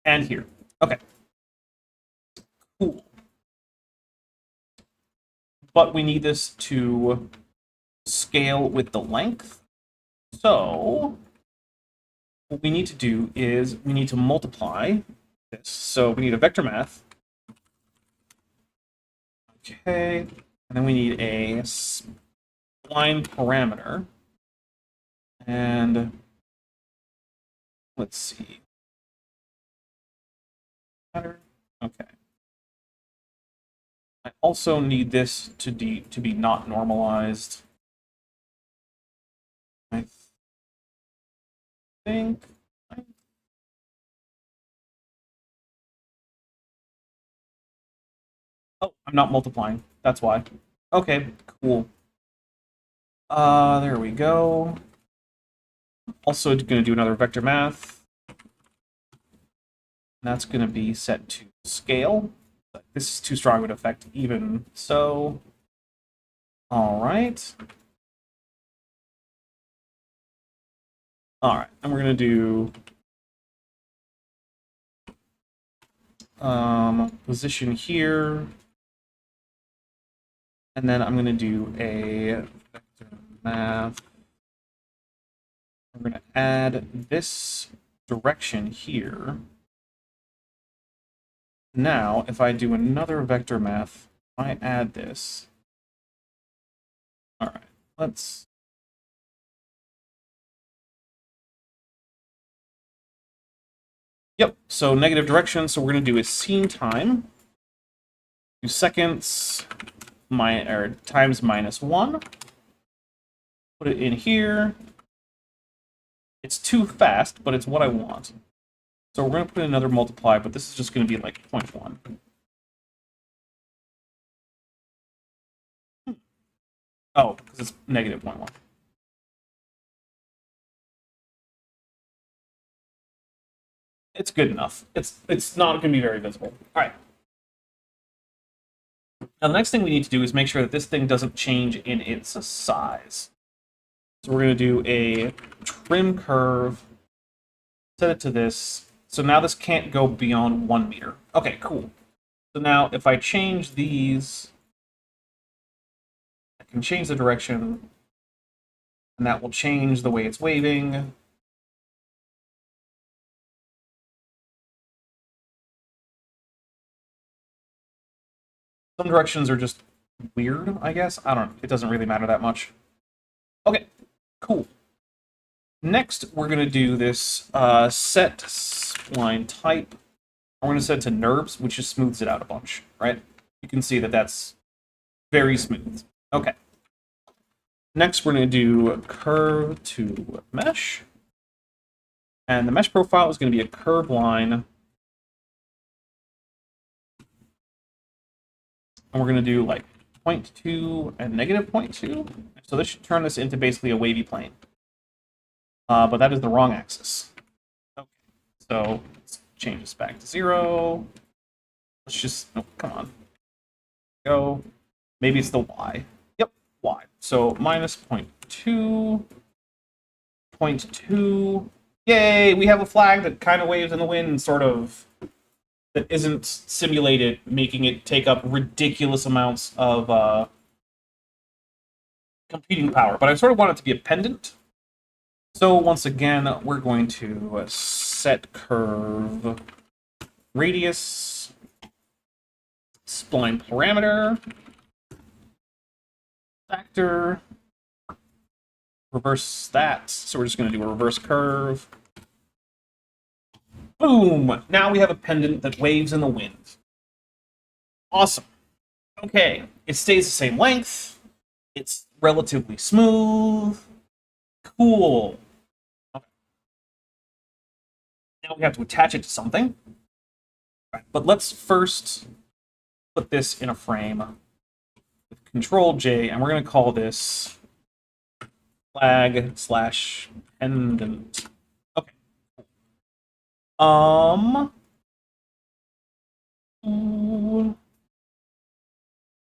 and here. Okay. Cool. but we need this to scale with the length. So what we need to do is we need to multiply this. So we need a vector math. Okay, and then we need a spline parameter. And let's see. Okay. I also need this to be not normalized. I think. Oh, I'm not multiplying. That's why. Okay, cool. There we go. Also going to do another vector math. That's going to be set to scale. This is too strong of an effect even so. All right. All right, and we're going to do position here. And then I'm going to do a vector math. I'm going to add this direction here. Now, if I do another vector math, I add this. All right, let's. Yep, so negative direction, so we're going to do a scene time. 2 seconds times -1. Put it in here. It's too fast, but it's what I want. So we're going to put in another multiply, but this is just going to be like 0.1. Oh, because it's negative 0.1. It's good enough. It's not going to be very visible. All right. Now the next thing we need to do is make sure that this thing doesn't change in its size. So we're going to do a trim curve, set it to this. So now this can't go beyond 1 meter. Okay, cool. So now if I change these, I can change the direction, and that will change the way it's waving. Some directions are just weird, I guess. I don't know. It doesn't really matter that much. Okay, cool. Next, we're going to do this set spline type. I'm going to set it to NURBS, which just smooths it out a bunch, right? You can see that that's very smooth. Okay. Next, we're going to do curve to mesh. And the mesh profile is going to be a curved line. And we're going to do like 0.2 and negative 0.2. So this should turn this into basically a wavy plane. But that is the wrong axis. Okay, so let's change this back to 0. Let's just, oh, come on. Go. Maybe it's the y. Yep, y. So minus 0.2, 0.2. Yay, we have a flag that kind of waves in the wind, sort of, that isn't simulated, making it take up ridiculous amounts of computing power. But I sort of want it to be a pendant. So once again, we're going to set curve radius, spline parameter, factor, reverse that. So we're just going to do a reverse curve. Boom! Now we have a pendant that waves in the wind. Awesome. Okay, it stays the same length. It's relatively smooth. Cool. Okay. Now we have to attach it to something. Right, but let's first put this in a frame with Control J, and we're going to call this flag slash pendant. Okay.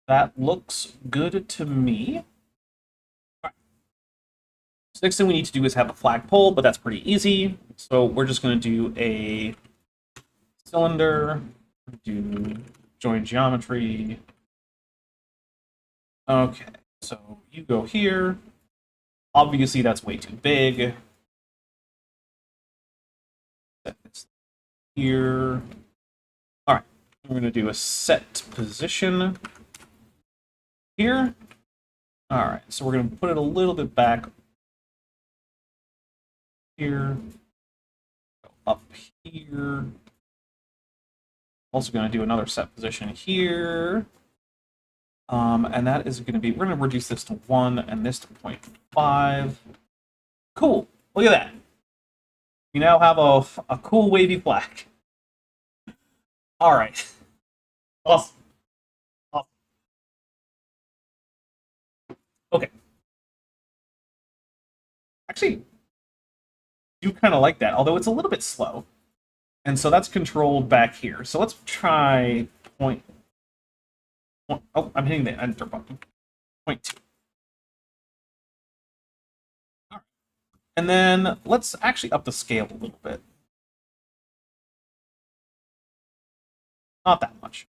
That looks good to me. Right. So next thing we need to do is have a flagpole, but that's pretty easy. So we're just going to do a cylinder, do join geometry, Okay, so you go here. Obviously, that's way too big. Set this here. All right, we're going to do a set position here. All right, so we're going to put it a little bit back here, up here. Also going to do another set position here. And that is going to be, we're going to reduce this to 1 and this to 0.5. Cool. Look at that. We now have a cool wavy flag. All right. Awesome. Awesome. Okay. Actually, do kind of like that, although it's a little bit slow. And so that's controlled back here. So let's try point. Oh, I'm hitting the enter button. 0.2. All right. And then let's actually up the scale a little bit. Not that much.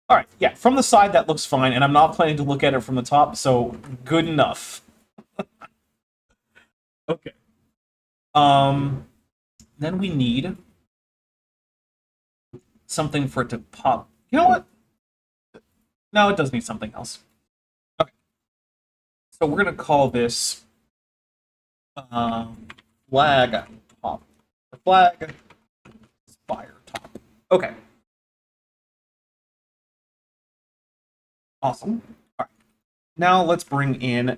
All right, yeah, from the side that looks fine, and I'm not planning to look at it from the top, so good enough. Okay. Um, then we need something for it to pop. You know what? No, it does need something else. Okay. So we're gonna call this flag top. Flag spire top. Okay. Awesome. All right. Now let's bring in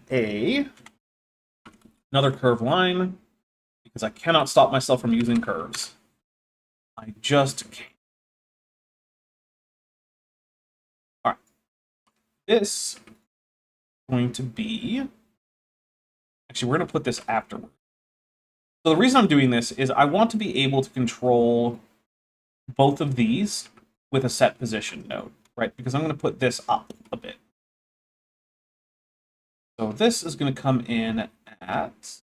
another curve line because I cannot stop myself from using curves. I just can't. All right. This is going to be. Actually, we're going to put this afterward. So the reason I'm doing this is I want to be able to control both of these with a set position node, right? Because I'm going to put this up a bit. So this is going to come in at...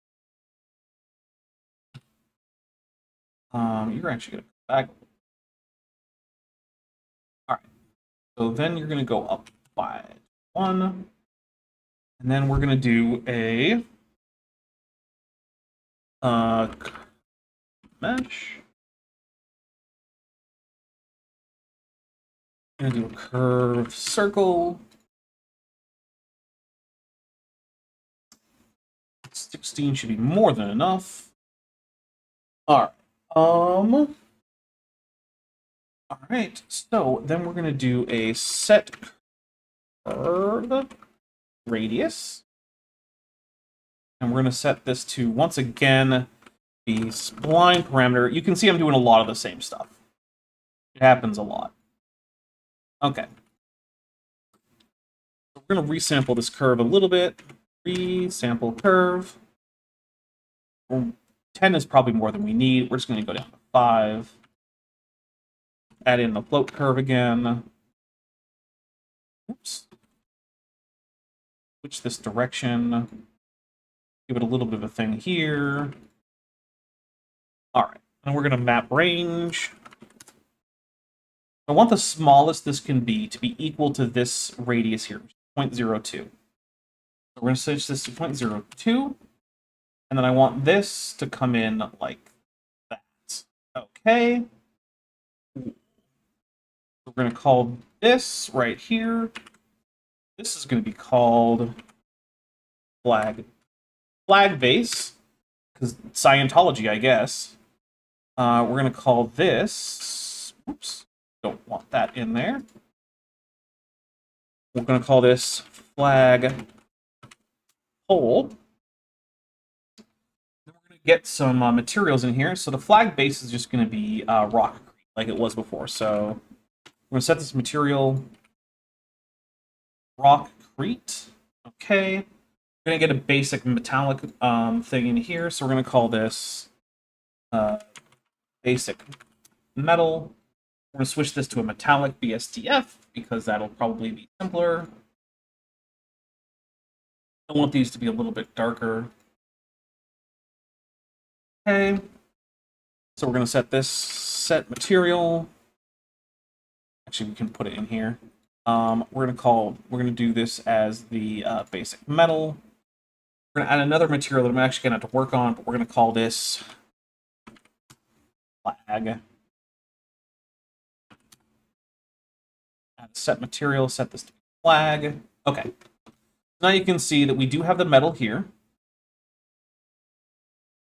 you're actually going to come back. All right. So then you're going to go up by 1. And then we're going to do a mesh. I'm going to do a curve circle. 16 should be more than enough. All right. All right. So then we're going to do a set curve radius. And we're going to set this to, once again, the spline parameter. You can see I'm doing a lot of the same stuff. It happens a lot. Okay. So we're going to resample this curve a little bit. Resample curve. 10 is probably more than we need. We're just going to go down to 5. Add in the float curve again. Oops. Switch this direction. Give it a little bit of a thing here. All right. And we're going to map range. I want the smallest this can be to be equal to this radius here, 0.02. So we're going to switch this to 0.02. And then I want this to come in like that. Okay. We're going to call this right here. This is going to be called flag base, because Scientology, I guess. We're going to call this. Oops. Don't want that in there. We're going to call this flag pole. Then we're going to get some materials in here. So the flag base is just going to be rock like it was before. So we're going to set this material rockcrete. Okay. We're going to get a basic metallic thing in here. So we're going to call this basic metal. We're going to switch this to a metallic BSDF because that'll probably be simpler. I want these to be a little bit darker. Okay. So we're going to set this set material Actually, we can put it in here. We're gonna do this as the basic metal. We're gonna add another material that I'm actually gonna have to work on, but we're gonna call this flag. Add a set material, set this to flag. Okay. Now you can see that we do have the metal here.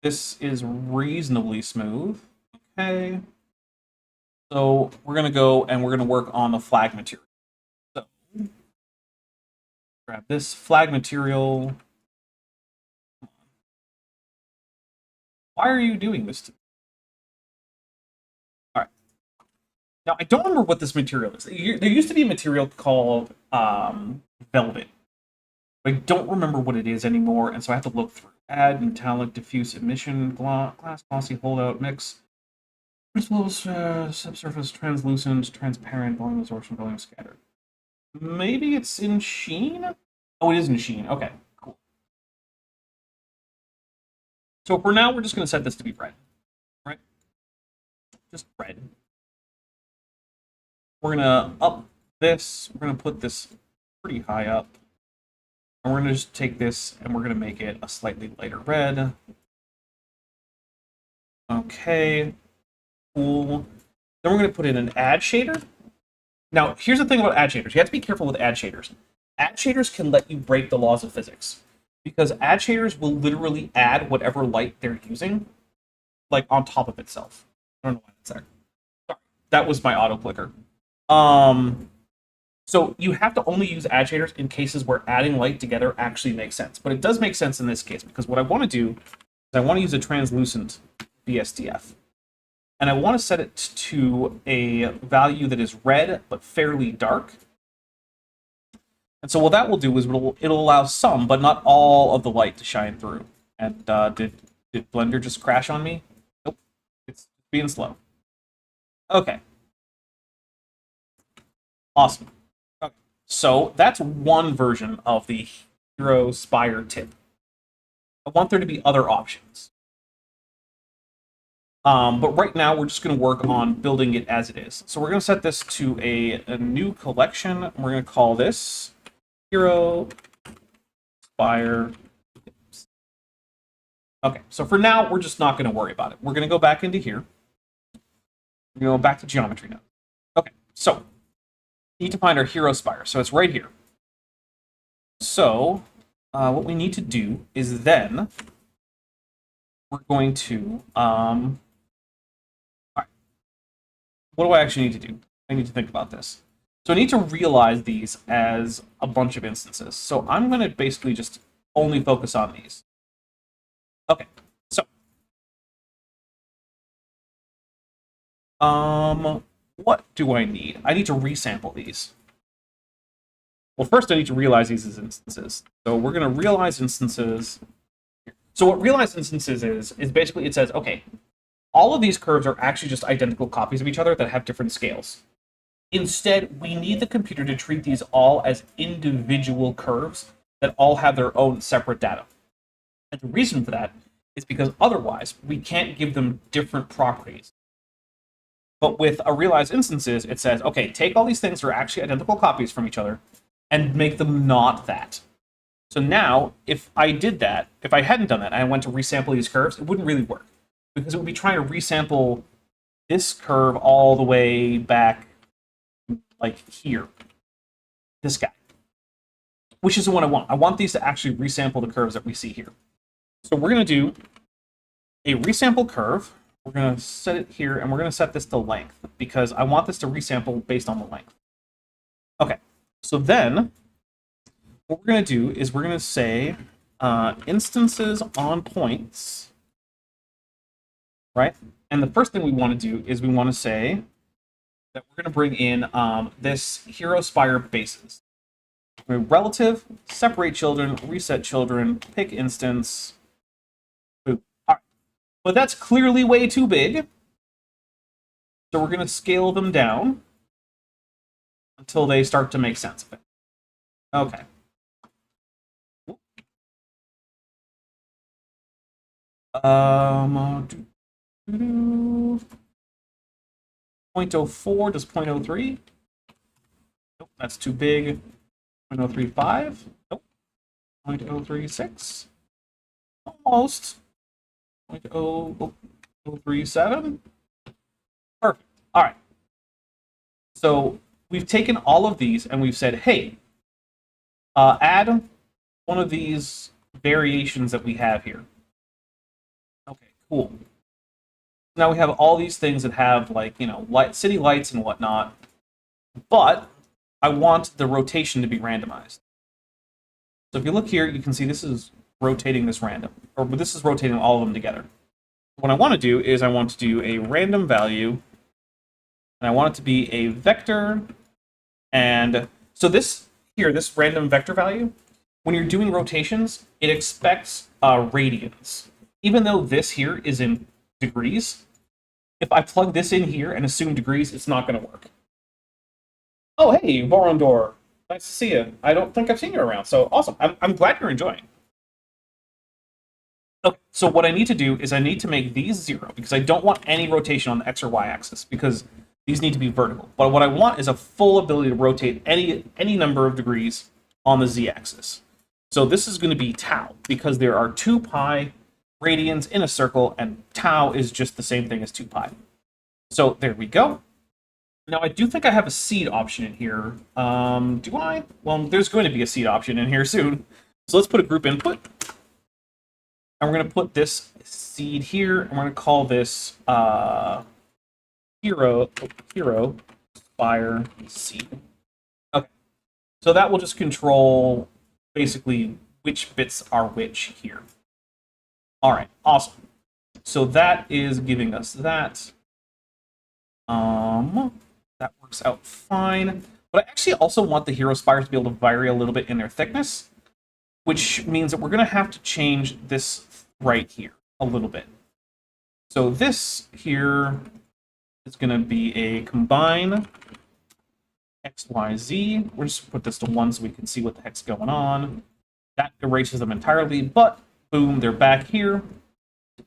This is reasonably smooth. Okay. So we're gonna go and we're gonna work on the flag material. So grab this flag material. Why are you doing this to me? All right. Now I don't remember what this material is. There used to be a material called velvet. I don't remember what it is anymore, and so I have to look through. Add metallic, diffuse emission, glass, glossy, holdout, mix. Principles, subsurface, translucent, transparent, volume absorption, volume scattered. Maybe it's in sheen? Oh, it is in sheen. Okay, cool. So for now, we're just going to set this to be red, right? Just red. We're going to up this. We're going to put this pretty high up. And we're going to just take this and we're going to make it a slightly lighter red. Okay, cool. Then we're going to put in an add shader. Now, here's the thing about add shaders. You have to be careful with add shaders. Add shaders can let you break the laws of physics. Because add shaders will literally add whatever light they're using, like, on top of itself. I don't know why that's there. Sorry, that was my auto clicker. So you have to only use add shaders in cases where adding light together actually makes sense. But it does make sense in this case, because what I want to do is I want to use a translucent BSDF. And I want to set it to a value that is red, but fairly dark. And so what that will do is it'll allow some, but not all, of the light to shine through. And did Blender just crash on me? Nope. It's being slow. Okay. Awesome. Okay. So that's one version of the Hero Spire tip. I want there to be other options. But right now, we're just going to work on building it as it is. So we're going to set this to a new collection. We're going to call this Hero Spire Tips. Okay, so for now, we're just not going to worry about it. We're going to go back into here. We're going to go back to geometry now. Okay, so we need to find our Hero Spire. So it's right here. So what we need to do is then we're going to what do I actually need to do? I need to think about this. So I need to realize these as a bunch of instances. So I'm going to basically just only focus on these. Okay, so what do I need? I need to resample these. Well, first I need to realize these as instances. So we're going to realize instances. So what realize instances is basically it says, okay, all of these curves are actually just identical copies of each other that have different scales. Instead, we need the computer to treat these all as individual curves that all have their own separate data. And the reason for that is because otherwise, we can't give them different properties. But with a realize instances, it says, okay, take all these things that are actually identical copies from each other and make them not that. So now, if I did that, if I hadn't done that, and I went to resample these curves, it wouldn't really work. Because it would be trying to resample this curve all the way back, like here. This guy. Which isn't what I want. I want these to actually resample the curves that we see here. So we're going to do a resample curve. We're going to set it here, and we're going to set this to length, because I want this to resample based on the length. Okay, so then, what we're going to do is we're going to say instances on points, right? And the first thing we want to do is we want to say that we're going to bring in this Hero Spire bases. Relative, separate children, reset children, pick instance. Boop. All right. But that's clearly way too big. So we're going to scale them down until they start to make sense of it. Okay. 0.04 does 0.03. Nope, that's too big. 0.035. Nope. 0.036. Almost. 0.0037. Perfect. All right. So we've taken all of these and we've said, hey, add one of these variations that we have here. Okay, cool. Now we have all these things that have, like, city lights and whatnot, but I want the rotation to be randomized. So if you look here, you can see this is rotating this random, or this is rotating all of them together. What I want to do is I want to do a random value, and I want it to be a vector, and so this random vector value, when you're doing rotations, it expects radians. Even though this here is in degrees, if I plug this in here and assume degrees, it's not going to work. Oh, hey, Vorondor. Nice to see you. I don't think I've seen you around, so awesome. I'm glad you're enjoying. Okay, so what I need to do is I need to make these 0, because I don't want any rotation on the X or Y axis, because these need to be vertical. But what I want is a full ability to rotate any number of degrees on the Z axis. So this is going to be tau, because there are 2 pi radians in a circle, and tau is just the same thing as 2 pi. So there we go. Now, I do think I have a seed option in here. Do I? Well, there's going to be a seed option in here soon. So let's put a group input. And we're going to put this seed here, and we're going to call this hero spire seed. Okay. So that will just control basically which bits are which here. All right, awesome. So that is giving us that. That works out fine. But I actually also want the hero spires to be able to vary a little bit in their thickness, which means that we're going to have to change this right here a little bit. So this here is going to be a combine XYZ. We'll just put this to 1 so we can see what the heck's going on. That erases them entirely, but boom, they're back here.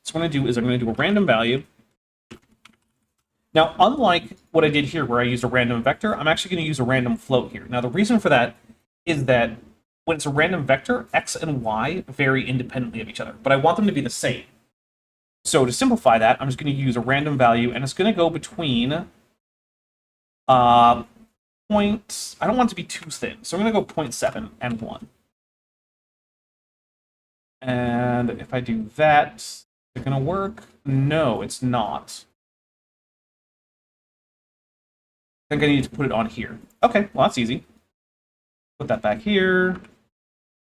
So what I'm going to do is I'm going to do a random value. Now, unlike what I did here where I used a random vector, I'm actually going to use a random float here. Now, the reason for that is that when it's a random vector, x and y vary independently of each other, but I want them to be the same. So to simplify that, I'm just going to use a random value, and it's going to go between I don't want it to be too thin, so I'm going to go 0.7 and 1. And if I do that, is it going to work? No, it's not. I think I need to put it on here. Okay, well, that's easy. Put that back here.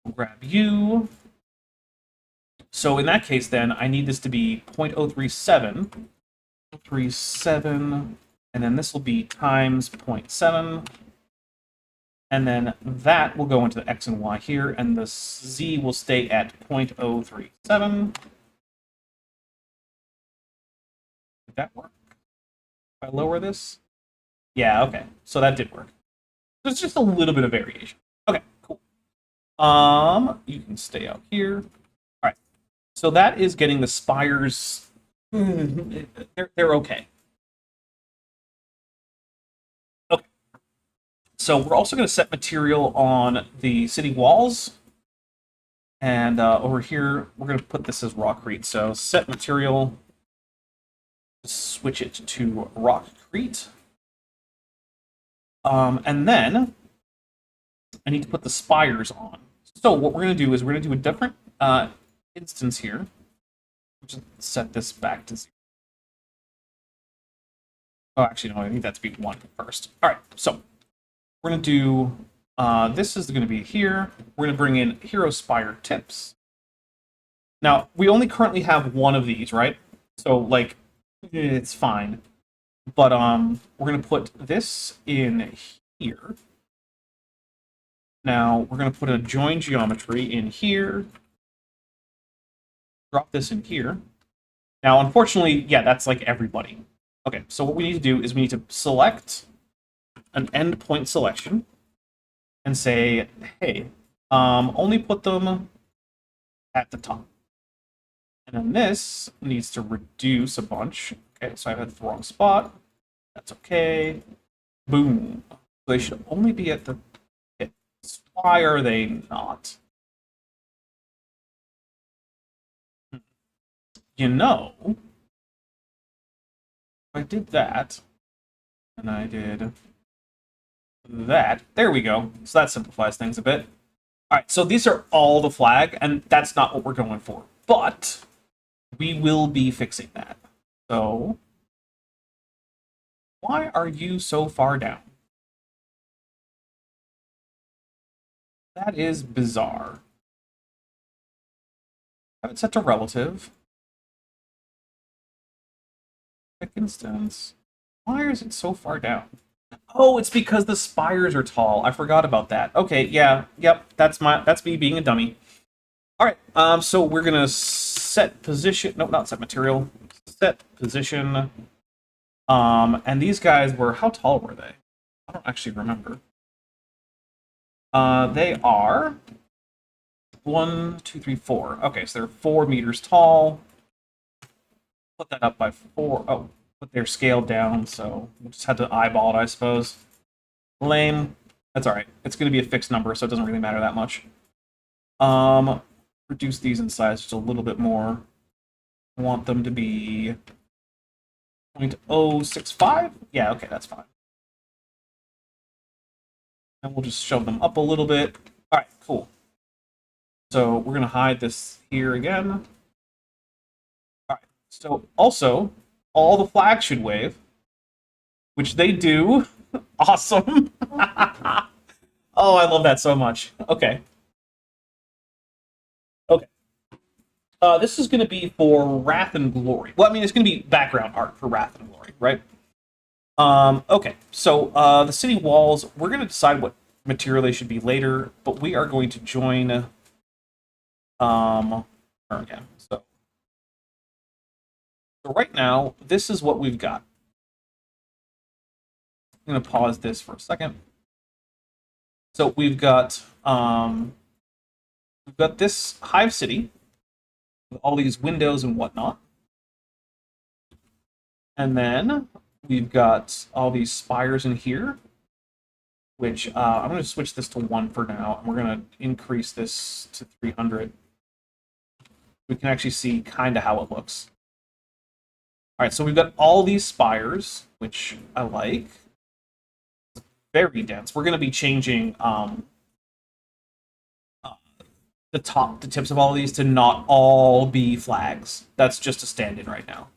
We'll grab you. So in that case, then, I need this to be 0.037. 0.037, and then this will be times 0.7. And then that will go into the x and y here, and the z will stay at 0.037. Did that work? If I lower this? Yeah, okay. So that did work. There's just a little bit of variation. Okay, cool. You can stay out here. All right. So that is getting the spires. They're okay. Okay. So we're also going to set material on the city walls. And over here, we're going to put this as rockcrete. So set material, switch it to rockcrete. And then I need to put the spires on. So what we're going to do is we're going to do a different instance here. Just set this back to 0. Oh, actually, no, I need that to be 1 first. All right, so we're going to do, this is going to be here. We're going to bring in hero spire tips. Now, we only currently have 1 of these, right? So, like, it's fine. But we're going to put this in here. Now, we're going to put a join geometry in here. Drop this in here. Now, unfortunately, yeah, that's like everybody. Okay, so what we need to do is we need to select an endpoint selection and say, hey, only put them at the top. And then this needs to reduce a bunch. Okay, so I had the wrong spot. That's okay. Boom. They should only be at the pits. Why are they not? You know, if I did that, and I did that, there we go. So that simplifies things a bit. All right, so these are all the flag, and that's not what we're going for. But we will be fixing that. So why are you so far down? That is bizarre. Have it set to relative. Quick instance. Why is it so far down? Oh, it's because the spires are tall. I forgot about that. Okay, yeah, yep, that's me being a dummy. All right, so we're gonna set position. No, not set material. Set position. And these guys were, how tall were they? I don't actually remember. They are 1, 2, 3, 4. Okay, so they're 4 meters tall. Put that up by 4. Oh, put their scale down, so we just had to eyeball it, I suppose. Lame. That's alright. It's going to be a fixed number, so it doesn't really matter that much. Reduce these in size just a little bit more. I want them to be 0.065? Yeah, okay, that's fine. And we'll just shove them up a little bit. Alright, cool. So we're going to hide this here again. Alright, so also, all the flags should wave, which they do. Awesome. Oh, I love that so much. Okay. Okay. This is going to be for Wrath and Glory. Well, I mean, it's going to be background art for Wrath and Glory, right? Okay, so the city walls, we're going to decide what material they should be later, but we are going to join... yeah, so right now, this is what we've got. I'm going to pause this for a second. So we've got this Hive City with all these windows and whatnot. And then we've got all these spires in here, which I'm going to switch this to 1 for now, and we're going to increase this to 300. We can actually see kind of how it looks. All right, so we've got all these spires, which I like. It's very dense. We're going to be changing the tips of all of these to not all be flags. That's just a stand-in right now.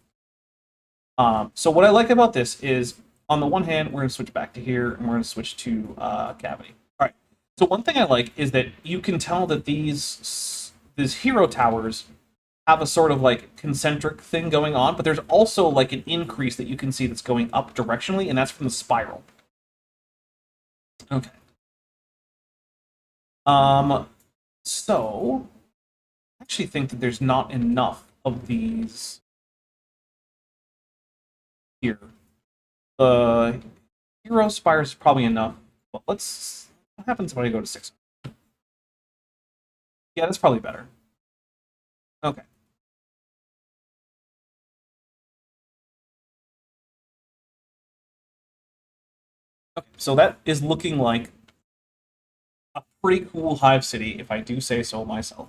So what I like about this is, on the one hand, we're going to switch back to here, and we're going to switch to cavity. All right. So one thing I like is that you can tell that these hero towers have a sort of like concentric thing going on, but there's also like an increase that you can see that's going up directionally, and that's from the spiral. Okay. So I actually think that there's not enough of these here. The hero spires is probably enough, but let's... What happens when I go to 6? Yeah, that's probably better. Okay. Okay, so that is looking like a pretty cool Hive City, if I do say so myself.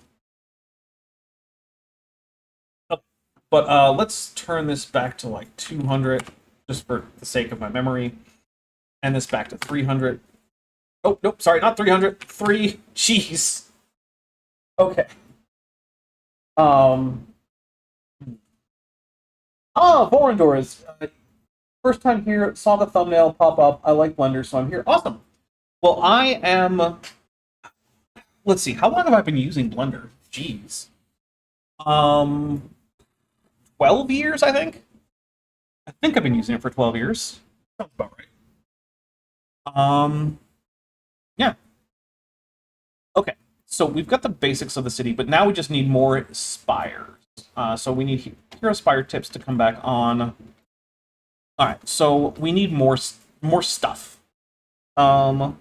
But let's turn this back to like 200, just for the sake of my memory. And this back to 300. Oh, nope, sorry, not 300. 3. Jeez. Okay. Oh, foreign doors. First time here, saw the thumbnail pop up. I like Blender, so I'm here. Awesome. Well, I am... Let's see, how long have I been using Blender? Jeez. 12 years, I think? I think I've been using it for 12 years. Sounds about right. Yeah. Okay, so we've got the basics of the city, but now we just need more spires. So we need hero spire tips to come back on. All right, so we need more stuff. So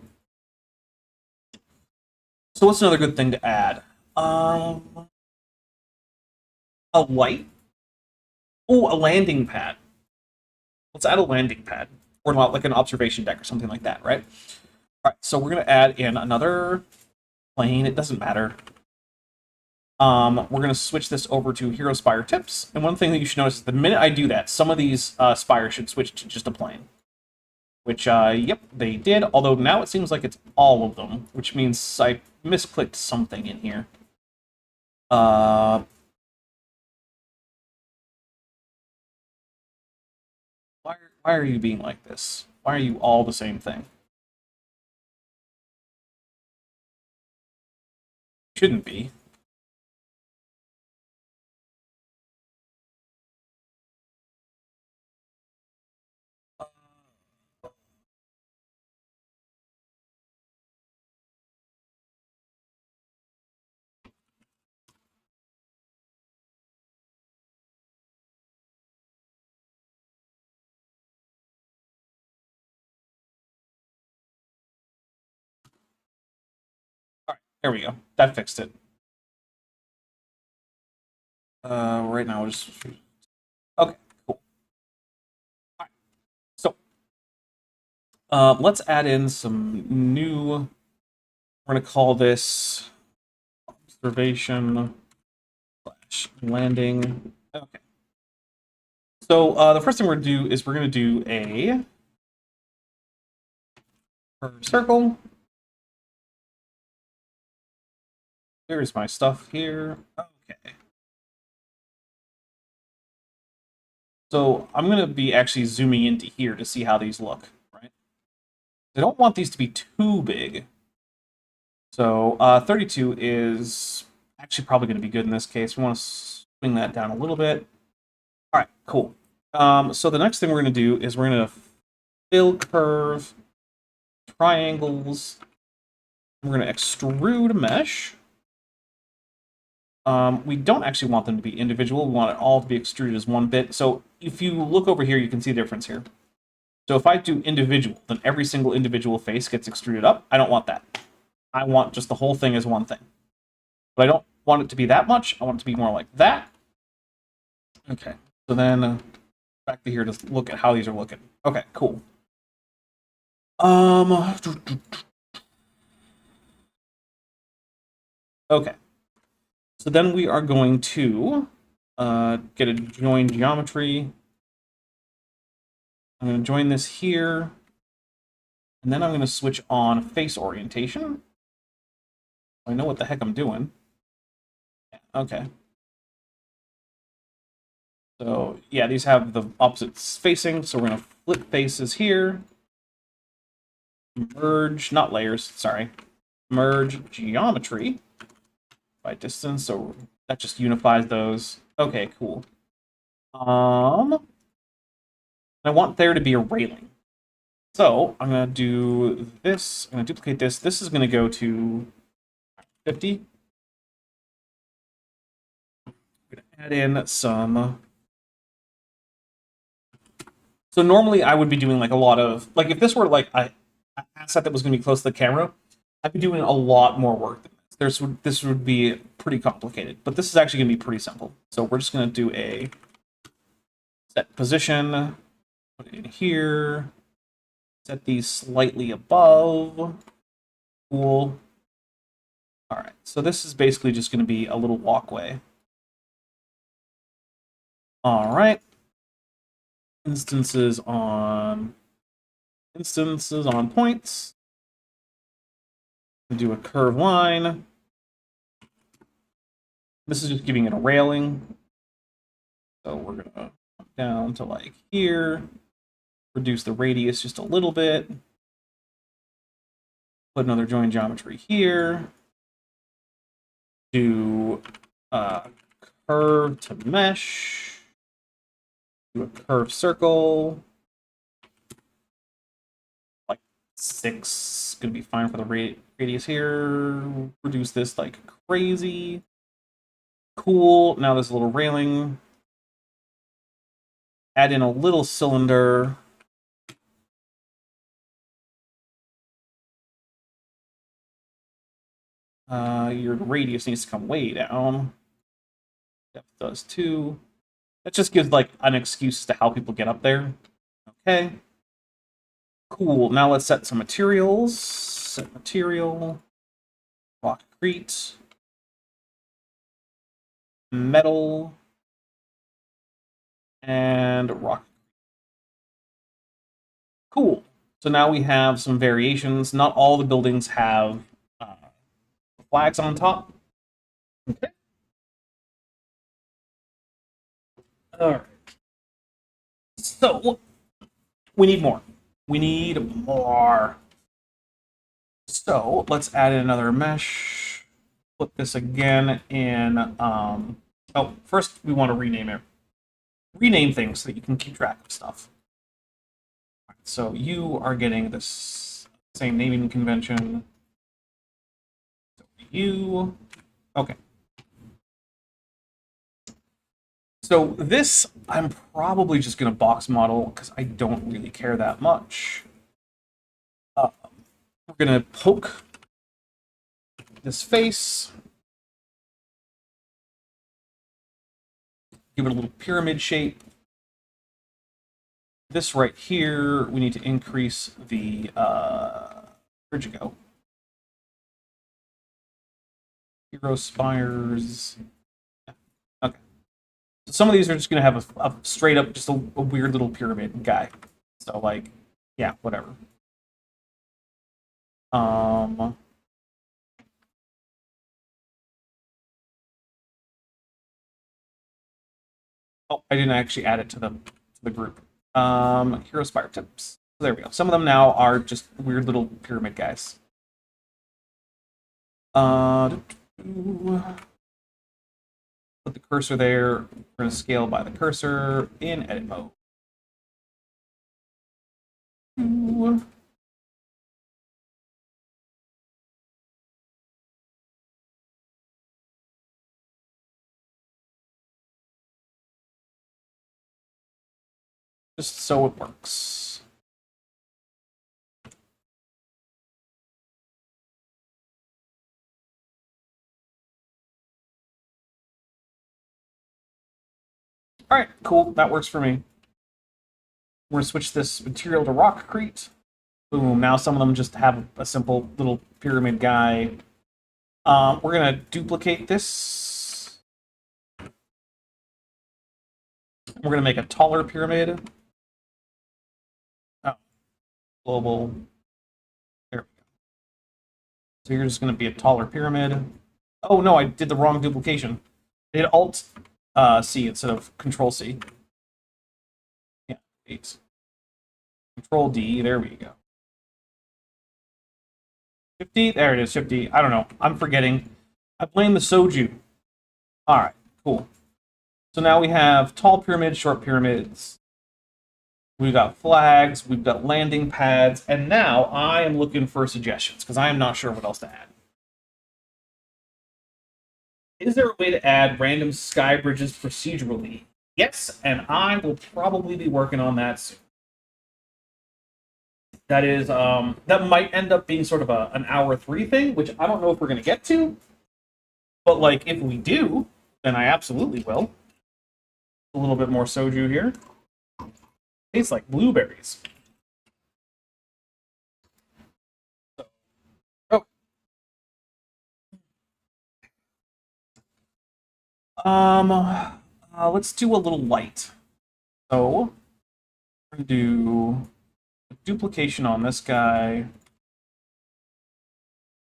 what's another good thing to add? A light. Oh, a landing pad. Let's add a landing pad. or not like an observation deck or something like that, right? All right, so we're gonna add in another plane. It doesn't matter. We're gonna switch this over to Hero Spire Tips, and one thing that you should notice is the minute I do that, some of these spires should switch to just a plane. Which, yep, they did. Although now it seems like it's all of them, which means I misclicked something in here. Uh, why are you being like this? Why are you all the same thing? Shouldn't be. All right, there we go. That fixed it. Right now, we'll just okay, cool. All right, so let's add in some new. We're gonna call this observation slash landing. Okay. So the first thing we're gonna do is we're gonna do a circle. There's my stuff here. Okay. So I'm going to be actually zooming into here to see how these look, right? I don't want these to be too big. So 32 is actually probably going to be good in this case. We want to swing that down a little bit. All right, cool. So the next thing we're going to do is we're going to fill curve, triangles. We're going to extrude mesh. We don't actually want them to be individual. We want it all to be extruded as one bit. So if you look over here, you can see the difference here. So if I do individual, then every single individual face gets extruded up. I don't want that. I want just the whole thing as one thing. But I don't want it to be that much. I want it to be more like that. Okay. So then back to here to look at how these are looking. Okay, cool. Okay. So then we are going to get a join geometry. I'm going to join this here. And then I'm going to switch on face orientation. I know what the heck I'm doing. Okay. So yeah, these have the opposites facing. So we're going to flip faces here. Merge, not layers, sorry. Merge geometry by distance. So that just unifies those. Okay, cool. I want there to be a railing. So I'm going to do this. I'm going to duplicate this. This is going to go to 50. I'm going to add in some. So normally I would be doing like a lot of, like if this were like an asset that was going to be close to the camera, I'd be doing a lot more work than this. This would be pretty complicated, but this is actually going to be pretty simple. So we're just going to do a set position, put it in here, set these slightly above. Cool. All right, so this is basically just going to be a little walkway. All right. Instances on points. Do a curve line. This is just giving it a railing. So we're going to come down to like here, reduce the radius just a little bit, put another join geometry here, do curve to mesh, do a curve circle, like 6, gonna be fine for the radius here, reduce this like crazy. Cool, now there's a little railing. Add in a little cylinder. Your radius needs to come way down. Depth does too. That just gives like an excuse to how people get up there. Okay. Cool. Now let's set some materials. Set material, rockcrete, metal, and rock. Cool. So now we have some variations. Not all the buildings have flags on top. Okay. All right. So we need more. We need more. So let's add in another mesh. Put this again in. Oh, first we want to rename it. Rename things so that you can keep track of stuff. So you are getting this same naming convention. So you. Okay. So this, I'm probably just going to box model because I don't really care that much. We're going to poke this face. Give it a little pyramid shape. This right here, we need to increase the, where'd you go? Hero spires. Okay. So some of these are just going to have a straight up, just a weird little pyramid guy. So like, yeah, whatever. Oh, I didn't actually add it to the group. Hero Spire tips. So there we go. Some of them now are just weird little pyramid guys. Put the cursor there. We're going to scale by the cursor in edit mode. Just so it works. All right, cool. That works for me. We're going to switch this material to rockcrete. Boom. Now some of them just have a simple little pyramid guy. We're going to duplicate this. We're going to make a taller pyramid. Oh, global. There we go. So you're just going to be a taller pyramid. Oh no, I did the wrong duplication. I did Alt C instead of Control C. Yeah, 8. Control D, there we go. 50, there it is, 50. I don't know, I'm forgetting. I blame the soju. Alright, cool. So now we have tall pyramids, short pyramids. We've got flags, we've got landing pads, and now I am looking for suggestions, because I am not sure what else to add. Is there a way to add random sky bridges procedurally? Yes, and I will probably be working on that soon. That is, that might end up being sort of an hour 3 thing, which I don't know if we're going to get to. But, like, if we do, then I absolutely will. A little bit more soju here. Tastes like blueberries. Oh. Let's do a little light. So, we're going to do a duplication on this guy.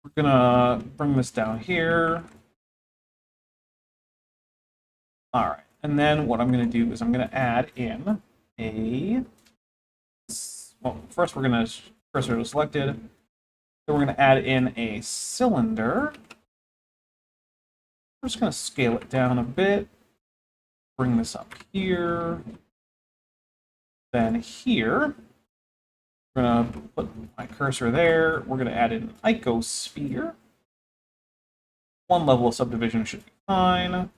We're going to bring this down here. All right. And then what I'm going to do is I'm going to add in a... Well, first we're going to cursor to selected. Then we're going to add in a cylinder. We're just going to scale it down a bit. Bring this up here. Then here, we're going to put my cursor there. We're going to add in an icosphere. One level of subdivision should be fine. And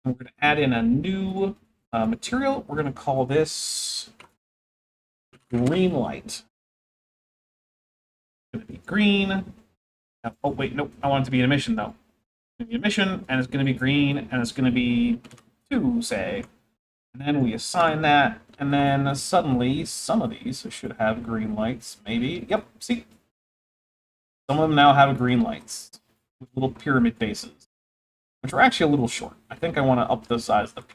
we're going to add in a new material. We're going to call this green light. It's going to be green. Oh, wait, nope. I want it to be an emission, though. It's going to be emission, and it's going to be green, and it's going to be 2, say. And then we assign that, and then suddenly some of these should have green lights, maybe. Yep, see? Some of them now have green lights with little pyramid bases, which are actually a little short. I think I want to up the size of the pyramid.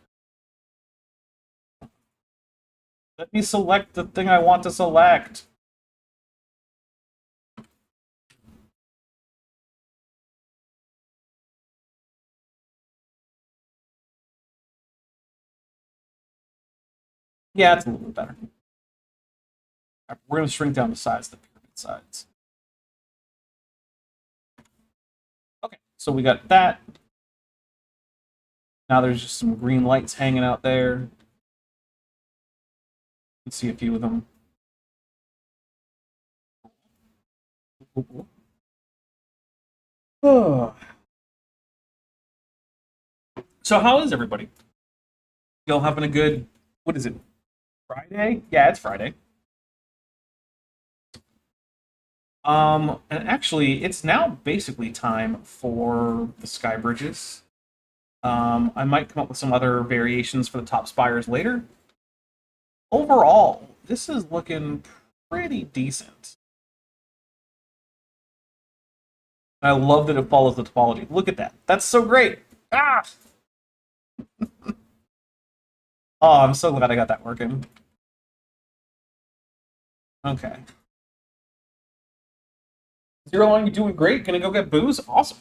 Let me select the thing I want to select. Yeah, it's a little bit better. Right, we're going to shrink down the size of the pyramid sides. Okay, so we got that. Now there's just some green lights hanging out there. You can see a few of them. Oh. So how is everybody? Y'all having a good, what is it, Friday? Yeah, it's Friday. And actually, it's now basically time for the sky bridges. I might come up with some other variations for the top spires later. Overall, this is looking pretty decent. I love that it follows the topology. Look at that. That's so great. Ah! Oh, I'm so glad I got that working. Okay. Zero Line, you doing great? Gonna go get booze? Awesome.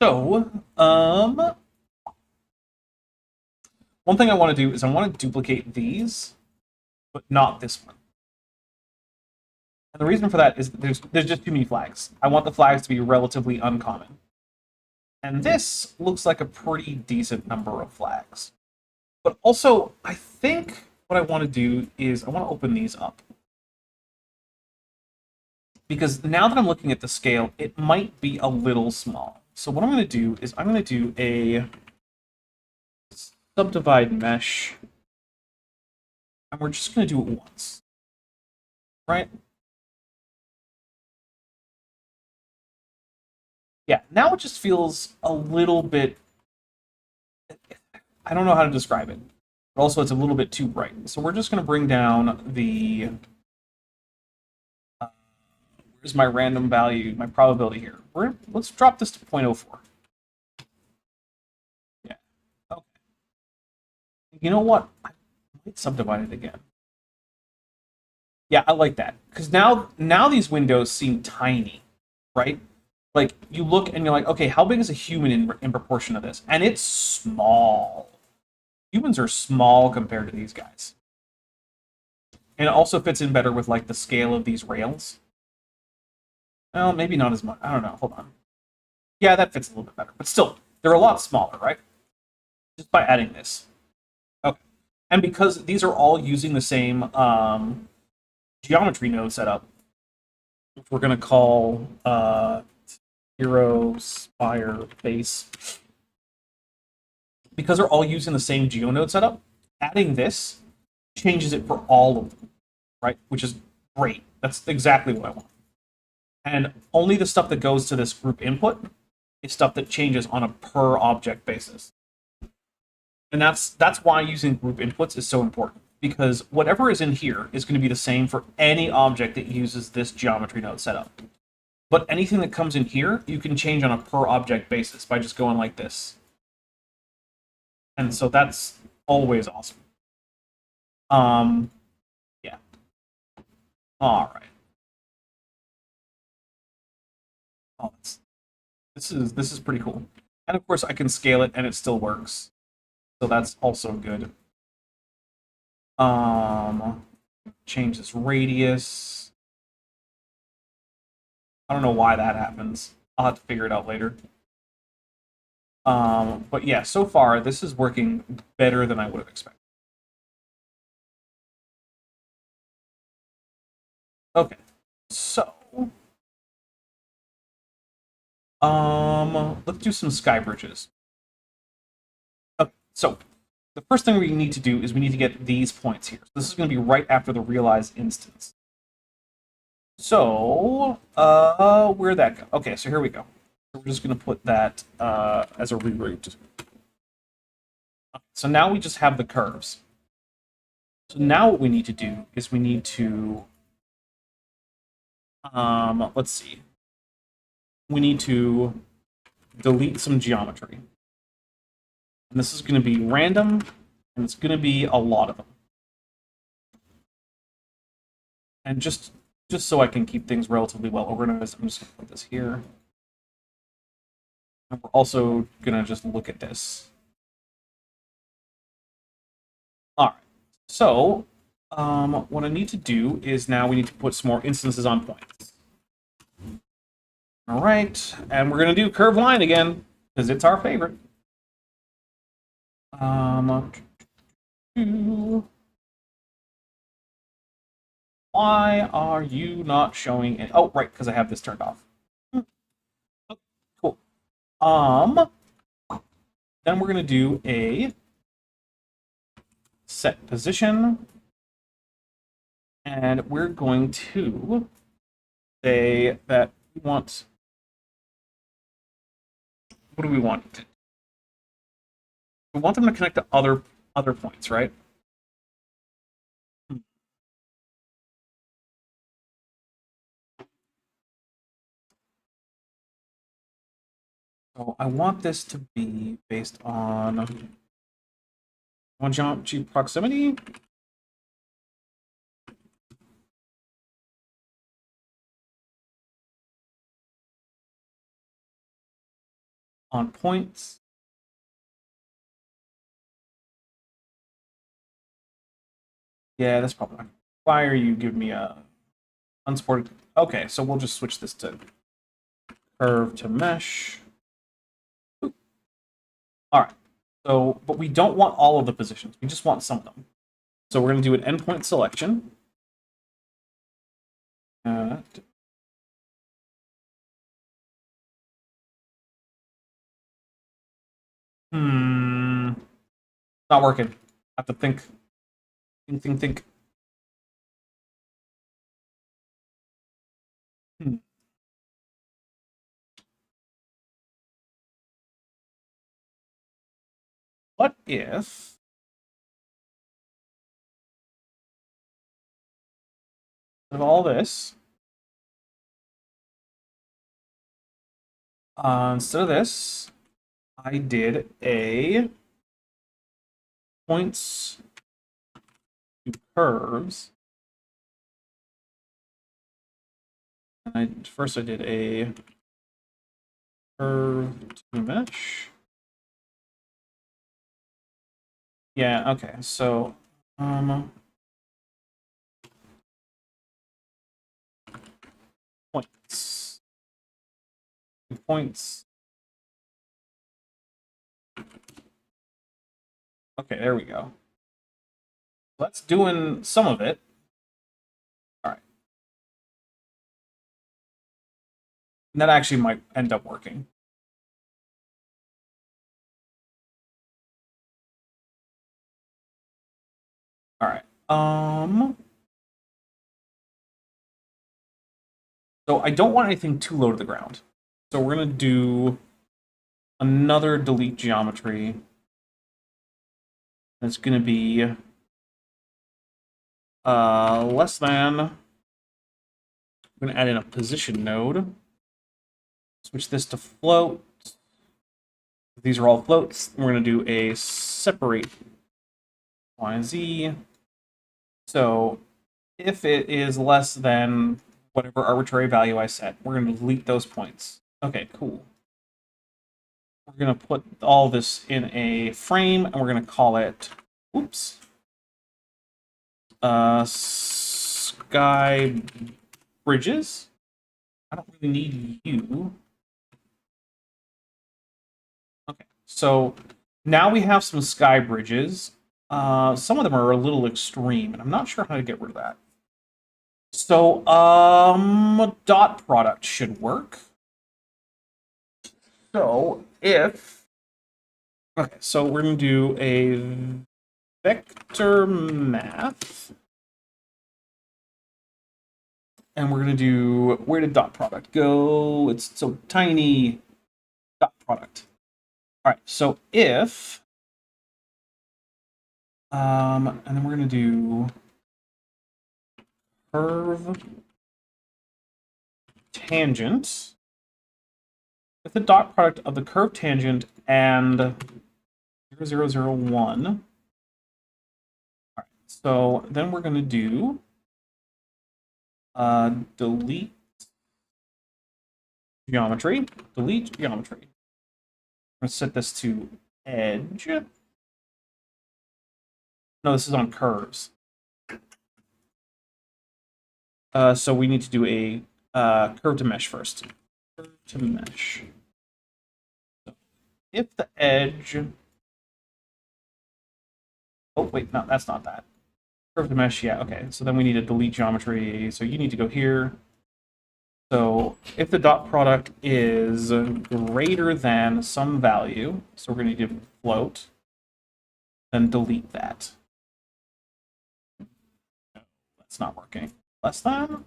So, one thing I want to do is I want to duplicate these, but not this one. And the reason for that is there's just too many flags. I want the flags to be relatively uncommon. And this looks like a pretty decent number of flags. But also, I think what I want to do is I want to open these up. Because now that I'm looking at the scale, it might be a little small. So what I'm going to do is I'm going to do a subdivide mesh. And we're just going to do it once. Right? Yeah, now it just feels a little bit... I don't know how to describe it. But also it's a little bit too bright. So we're just going to bring down the... where's my random value, my probability here? Let's drop this to 0.04. Yeah. Okay. You know what? I might subdivide it again. Yeah, I like that. Because now these windows seem tiny, right? Like, you look and you're like, okay, how big is a human in proportion to this? And it's small. Humans are small compared to these guys. And it also fits in better with, like, the scale of these rails. Well, maybe not as much. I don't know. Hold on. Yeah, that fits a little bit better. But still, they're a lot smaller, right? Just by adding this. Okay. And because these are all using the same geometry node setup, which we're going to call hero spire base. Because they're all using the same geonode setup, adding this changes it for all of them, right? Which is great. That's exactly what I want. And only the stuff that goes to this group input is stuff that changes on a per object basis. And that's why using group inputs is so important, because whatever is in here is going to be the same for any object that uses this geometry node setup. But anything that comes in here, you can change on a per object basis by just going like this. And so that's always awesome. Yeah. All right. Oh, this is pretty cool. And of course, I can scale it, and it still works. So that's also good. Change this radius. I don't know why that happens. I'll have to figure it out later. But yeah, so far this is working better than I would have expected. Okay, so let's do some sky bridges. Okay, so the first thing we need to do is we need to get these points here. So this is going to be right after the realize instance. So, where'd that go? Okay, so here we go. So we're just going to put that as a reroute. So now we just have the curves. So now what we need to do is we need to, let's see. We need to delete some geometry. And this is going to be random, and it's going to be a lot of them. And just so I can keep things relatively well organized, I'm just going to put this here. And we're also going to just look at this. All right. So what I need to do is now we need to put some more instances on points. All right, and we're going to do curved line again because it's our favorite. Why are you not showing it? Oh, right, because I have this turned off. Oh, cool. Then we're going to do a set position, and we're going to say that we want. What do we want? We want them to connect to other points, right? So I want this to be based on geometry proximity. On points. Yeah, that's probably not. Why are you giving me a unsupported? Okay, so we'll just switch this to curve to mesh. All right. So, but we don't want all of the positions. We just want some of them. So we're going to do an endpoint selection. Not working. I have to think. Think. Hmm. What if of all this, instead of this, I did a points to curves. And first I did a curve to mesh. Yeah, okay, so points. 2 points. Okay, there we go. That's doing some of it. All right. And that actually might end up working. All right. So I don't want anything too low to the ground. So we're gonna do another delete geometry. It's gonna be less than. I'm gonna add in a position node. Switch this to float. These are all floats. We're gonna do a separate Y and Z. So if it is less than whatever arbitrary value I set, we're going to delete those points. Okay, cool. We're going to put all this in a frame, and we're going to call it, oops, sky bridges. I don't really need you. Okay, so now we have some sky bridges. Some of them are a little extreme, and I'm not sure how to get rid of that. So, dot product should work. So, if... Okay, so we're going to do a vector math. And we're going to do... Where did dot product go? It's so tiny. product. All right, so if, and then we're going to do curve tangent with the dot product of the curve tangent and 0,0,0,1. All right, so then we're going to do delete geometry. Delete geometry. I'm going to set this to edge. No, this is on curves. So we need to do a curve to mesh first. Curve to mesh. So if the edge... Oh, wait, no, that's not that. Curve to mesh, yeah, okay. So then we need to delete geometry. So you need to go here. So if the dot product is greater than some value, so we're going to do float, then delete that. That's not working. Less than?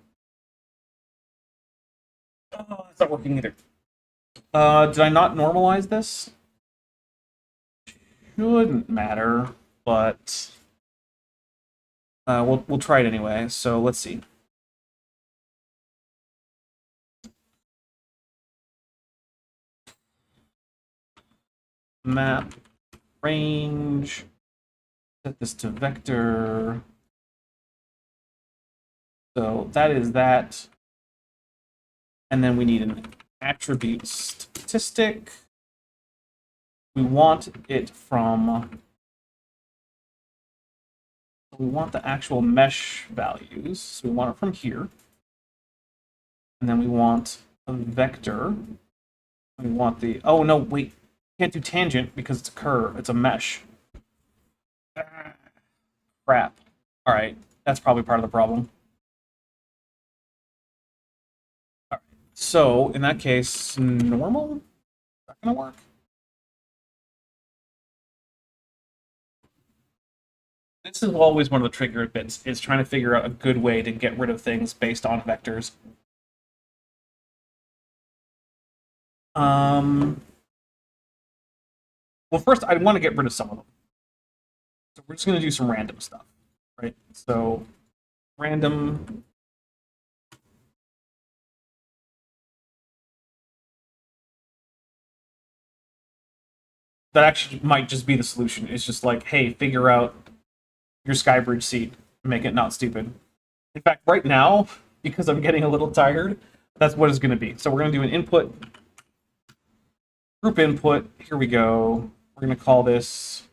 Oh, it's not working either. Did I not normalize this? Shouldn't matter, but we'll try it anyway. So let's see. Map range. Set this to vector. So that is that. And then we need an attribute statistic. We want it from... We want the actual mesh values. So we want it from here. And then we want a vector. We want the... Oh, no, wait. Can't do tangent because it's a curve. It's a mesh. Crap. All right. That's probably part of the problem. All right. So, in that case, normal? Is that going to work? This is always one of the trickier bits, is trying to figure out a good way to get rid of things based on vectors. Well, first, I want to get rid of some of them. So we're just going to do some random stuff, right? So random. That actually might just be the solution. It's just like, hey, figure out your Skybridge seed and make it not stupid. In fact, right now, because I'm getting a little tired, that's what it's going to be. So we're going to do an input, group input. Here we go. We're going to call this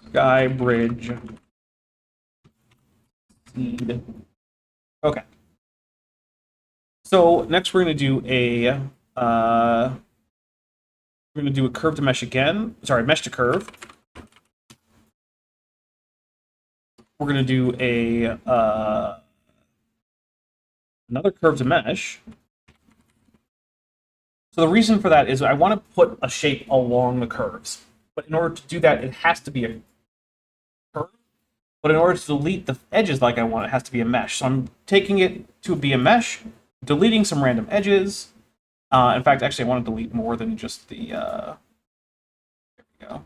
Skybridge seed. Okay. So next we're going to do a curve to mesh again. Sorry, mesh to curve. We're going to do a another curve to mesh. So the reason for that is I want to put a shape along the curves. But in order to do that, it has to be a curve. But in order to delete the edges like I want, it has to be a mesh. So I'm taking it to be a mesh, deleting some random edges. In fact, actually, I want to delete more than just the... there we go.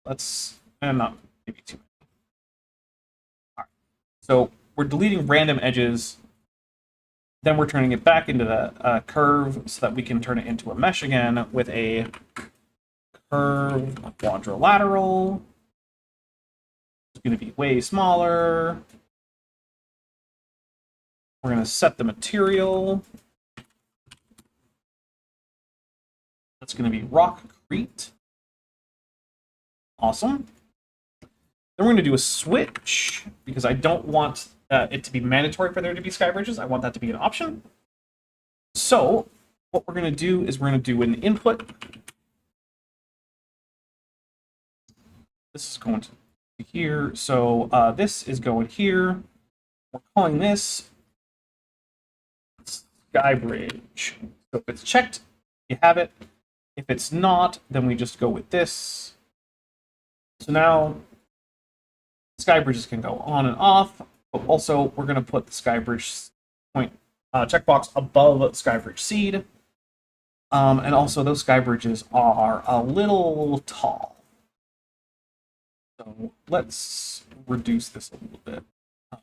Let's... not maybe too many. All right. So we're deleting random edges. Then we're turning it back into the curve so that we can turn it into a mesh again with a curve quadrilateral. It's going to be way smaller. We're going to set the material. That's going to be rockcrete. Awesome. Then we're going to do a switch because I don't want it to be mandatory for there to be sky bridges. I want that to be an option. So what we're going to do is we're going to do an input. This is going to be here. So this is going here. We're calling this sky bridge. So if it's checked, you have it. If it's not, then we just go with this. So now sky bridges can go on and off, but also we're going to put the sky bridge point checkbox above sky bridge seed. And also, those sky bridges are a little tall. So let's reduce this a little bit. All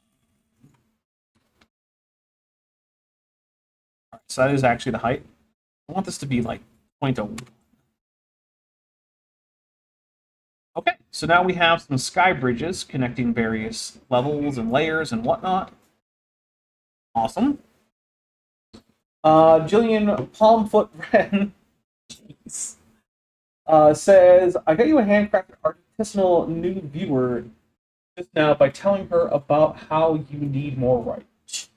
right, so that is actually the height. I want this to be like 0.01. Okay, so now we have some sky bridges connecting various levels and layers and whatnot. Awesome. Jillian Palmfoot Wren jeez, says, I got you a handcrafted artisanal new viewer just now by telling her about how you need more rights.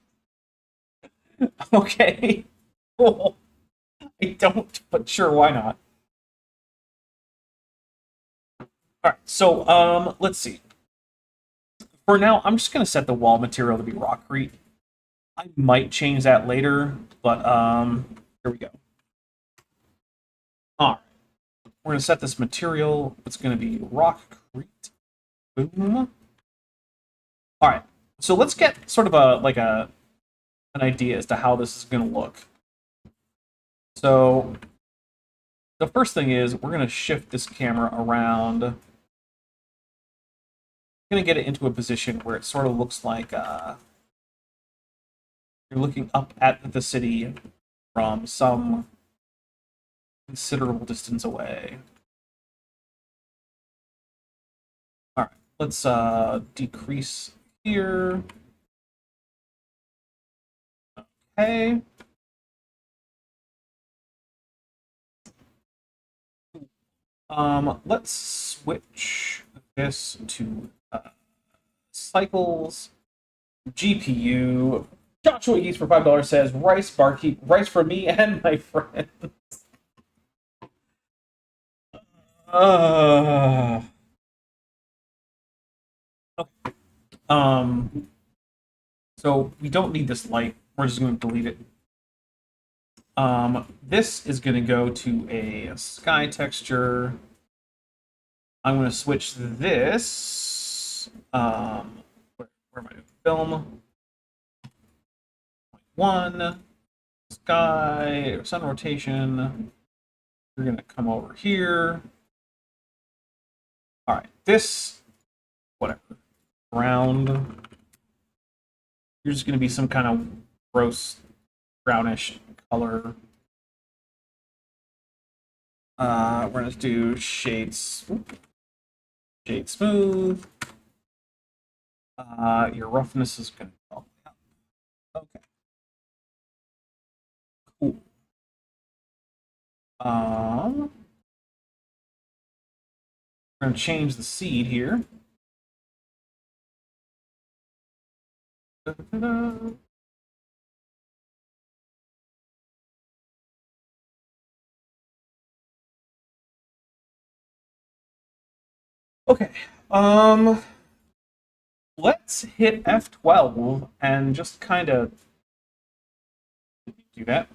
Okay, cool. I don't, but sure, why not? All right, so let's see. For now, I'm just gonna set the wall material to be rockcrete. I might change that later, but here we go. All right, we're gonna set this material. It's gonna be rockcrete. Boom. All right, so let's get sort of an idea as to how this is gonna look. So the first thing is we're gonna shift this camera around. Gonna get it into a position where it sort of looks like you're looking up at the city from some considerable distance away. All right, let's decrease here. Okay. Let's switch this to cycles. GPU. Joshua Eats for $5 says rice barkeep, rice for me and my friend. Uh, okay. So we don't need this light. We're just going to delete it. This is going to go to a sky texture. I'm going to switch this. Where am I? Film. One. Sky. Sun rotation. We're going to come over here. All right. This. Whatever. Round. Here's going to be some kind of gross brownish color. We're going to do shades. Shade smooth. Your roughness is going to go up. Okay. Cool. We're going to change the seed here. Da-da-da-da. Okay. Let's hit F12 and just kind of do that.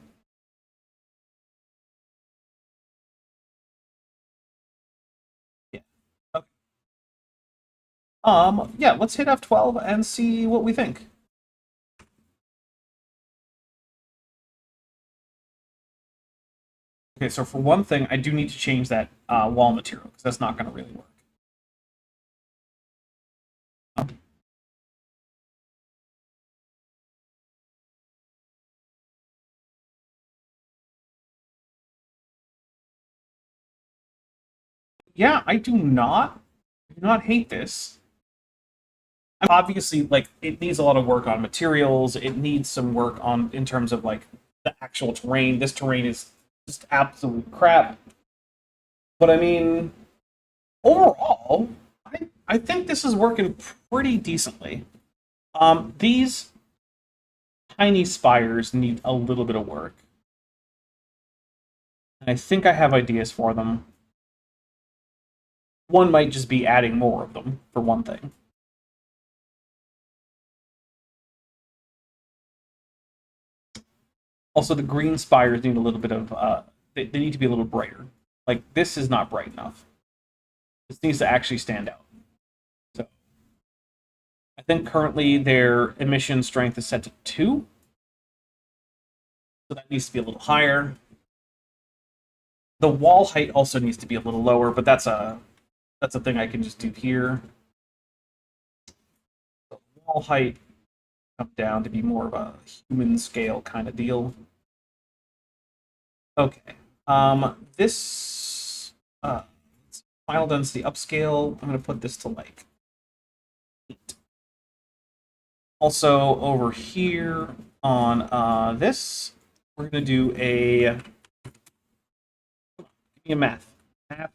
Yeah. Okay. Yeah, let's hit F12 and see what we think. Okay, so for one thing, I do need to change that wall material because that's not going to really work. Yeah, I do not hate this. Obviously, like it needs a lot of work on materials. It needs some work on in terms of like the actual terrain. This terrain is just absolute crap. But I mean, overall, I think this is working pretty decently. These tiny spires need a little bit of work. And I think I have ideas for them. One might just be adding more of them, for one thing. Also, the green spires need a little bit of, they need to be a little brighter. Like, this is not bright enough. This needs to actually stand out. So, I think currently their emission strength is set to 2. So that needs to be a little higher. The wall height also needs to be a little lower, but that's a thing I can just do here. The wall height come down to be more of a human scale kind of deal. Okay. This final density upscale. I'm gonna put this to like 8. Also over here on this, we're gonna do a give me a math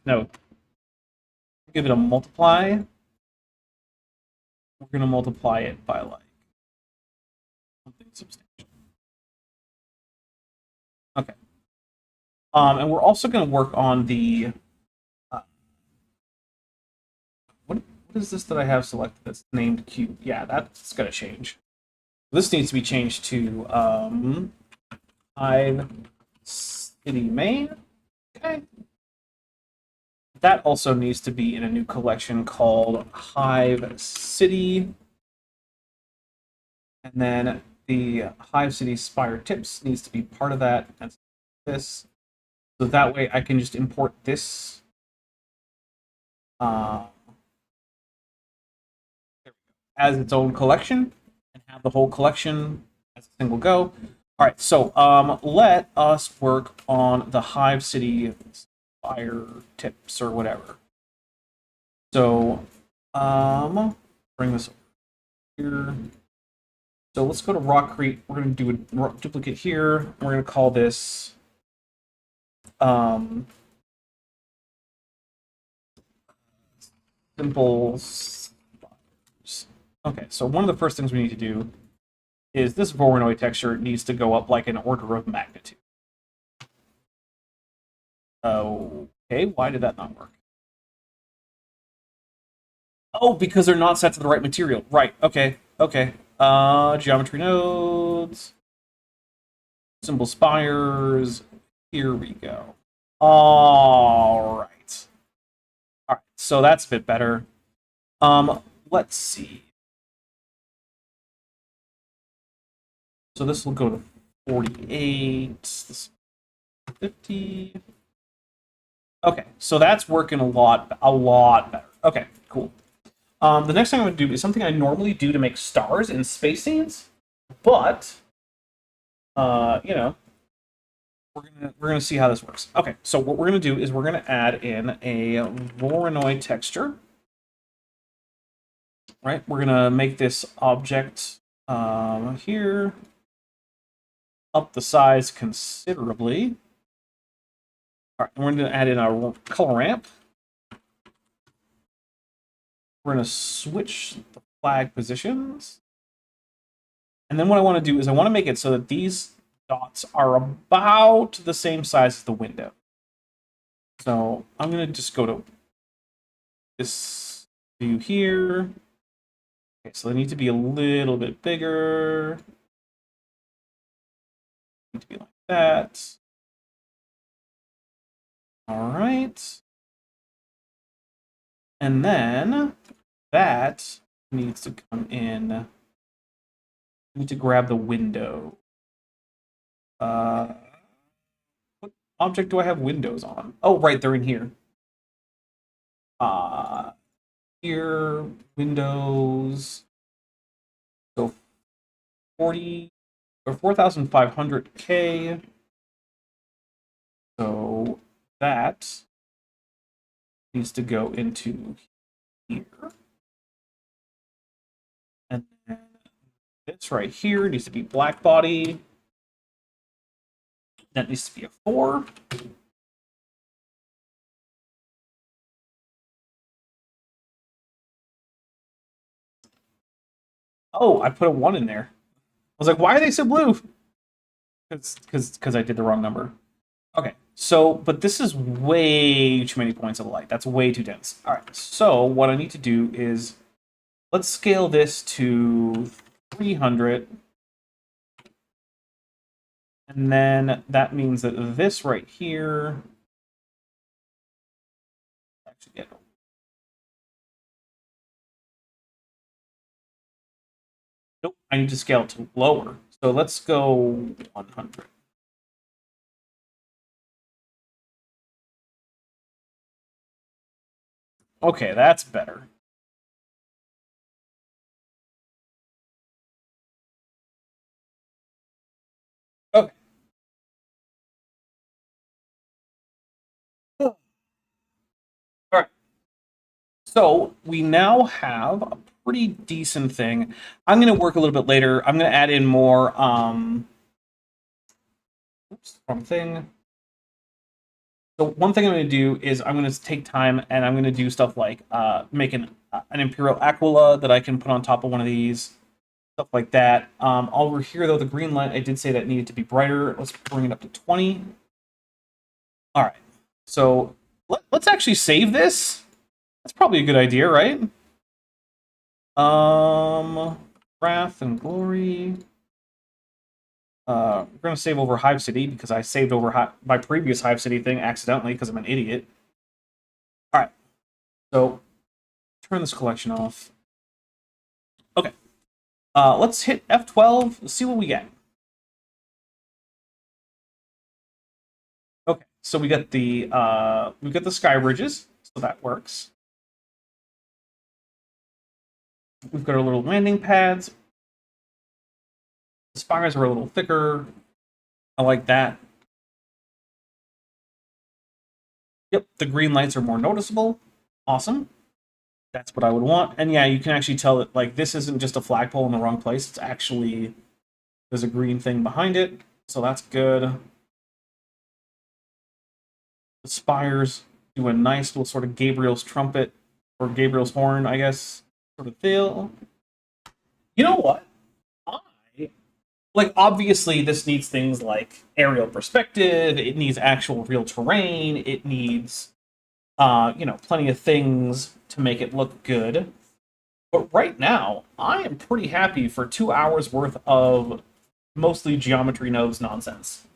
node. Give it a multiply. We're gonna multiply it by like something substantial. Okay. And we're also gonna work on the what is this that I have selected that's named cube? Yeah, that's gonna change. This needs to be changed to Hive City Main. Okay. That also needs to be in a new collection called Hive City. And then the Hive City Spire Tips needs to be part of that. And this. So that way I can just import this uh, as its own collection and have the whole collection as a single go. All right, so let us work on the Hive City Spire Tips or whatever. So bring this over here. So let's go to Rockcrete. We're going to do a duplicate here. We're going to call this simple spires. Okay, so one of the first things we need to do is this Voronoi texture needs to go up like an order of magnitude. Okay, why did that not work? Oh, because they're not set to the right material. Right, okay, okay. Geometry nodes, symbol spires. Here we go. All right. All right, so that's a bit better. Let's see. So this will go to 48. This 50. Okay, so that's working a lot better. Okay, cool. The next thing I'm going to do is something I normally do to make stars in space scenes, but you know, we're gonna see how this works. Okay, so what we're gonna do is we're gonna add in a Voronoi texture. Right, we're gonna make this object here up the size considerably. All right, we're gonna add in our color ramp. We're gonna switch the flag positions. And then what I want to do is I want to make it so that these dots are about the same size as the window. So I'm going to just go to this view here. Okay, so they need to be a little bit bigger. Need to be like that. All right. And then that needs to come in. I need to grab the window. What object do I have windows on? Oh, right, they're in here. Here, windows. So 40 or 4,500K. So that needs to go into here. And then this right here needs to be black body. That needs to be a 4. Oh, I put a 1 in there. I was like, why are they so blue? Because I did the wrong number. Okay, so, but this is way too many points of light. That's way too dense. All right, so what I need to do is, let's scale this to 300. And then that means that this right here, actually get nope, I need to scale to lower. So let's go 100. Okay, that's better. Okay. All right. So we now have a pretty decent thing. I'm going to work a little bit later. I'm going to add in more. Oops, wrong thing. So one thing I'm going to do is I'm going to take time and I'm going to do stuff like make an Imperial Aquila that I can put on top of one of these, stuff like that. Over here, though, the green light, I did say that needed to be brighter. Let's bring it up to 20. All right. So let's actually save this. That's probably a good idea, right? Um, Wrath and Glory. We're gonna save over Hive City because I saved over my previous Hive City thing accidentally because I'm an idiot. All right. So turn this collection off. Okay. Let's hit F12. Let's see what we get. Okay. So we got the sky bridges, so that works. We've got our little landing pads. The spires are a little thicker. I like that. Yep, the green lights are more noticeable. Awesome. That's what I would want. And yeah, you can actually tell that like this isn't just a flagpole in the wrong place. It's actually there's a green thing behind it. So that's good. The spires do a nice little sort of Gabriel's trumpet or Gabriel's horn, I guess, sort of feel. You know what? I like obviously this needs things like aerial perspective, it needs actual real terrain, it needs plenty of things to make it look good. But right now, I am pretty happy for 2 hours worth of mostly geometry nodes nonsense.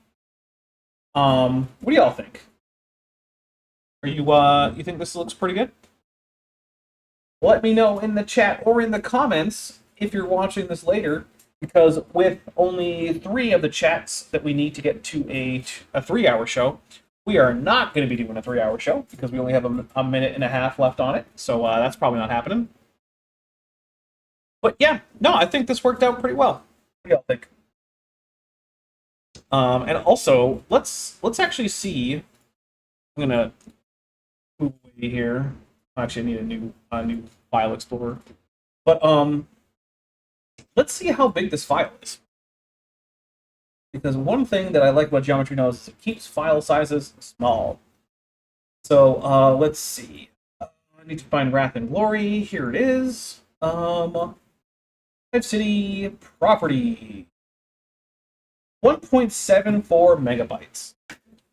What do y'all think? Are you think this looks pretty good? Let me know in the chat or in the comments if you're watching this later, because with only 3 of the chats that we need to get to a 3-hour show, we are not going to be doing a 3-hour show because we only have a minute and a half left on it. So that's probably not happening. But yeah, no, I think this worked out pretty well. What do y'all think? And also, let's actually see. I'm gonna move away here. Actually, I need a new file explorer. But let's see how big this file is. Because one thing that I like about Geometry Nodes is it keeps file sizes small. So let's see. I need to find Wrath and Glory. Here it is. Hive City property. 1.74 megabytes.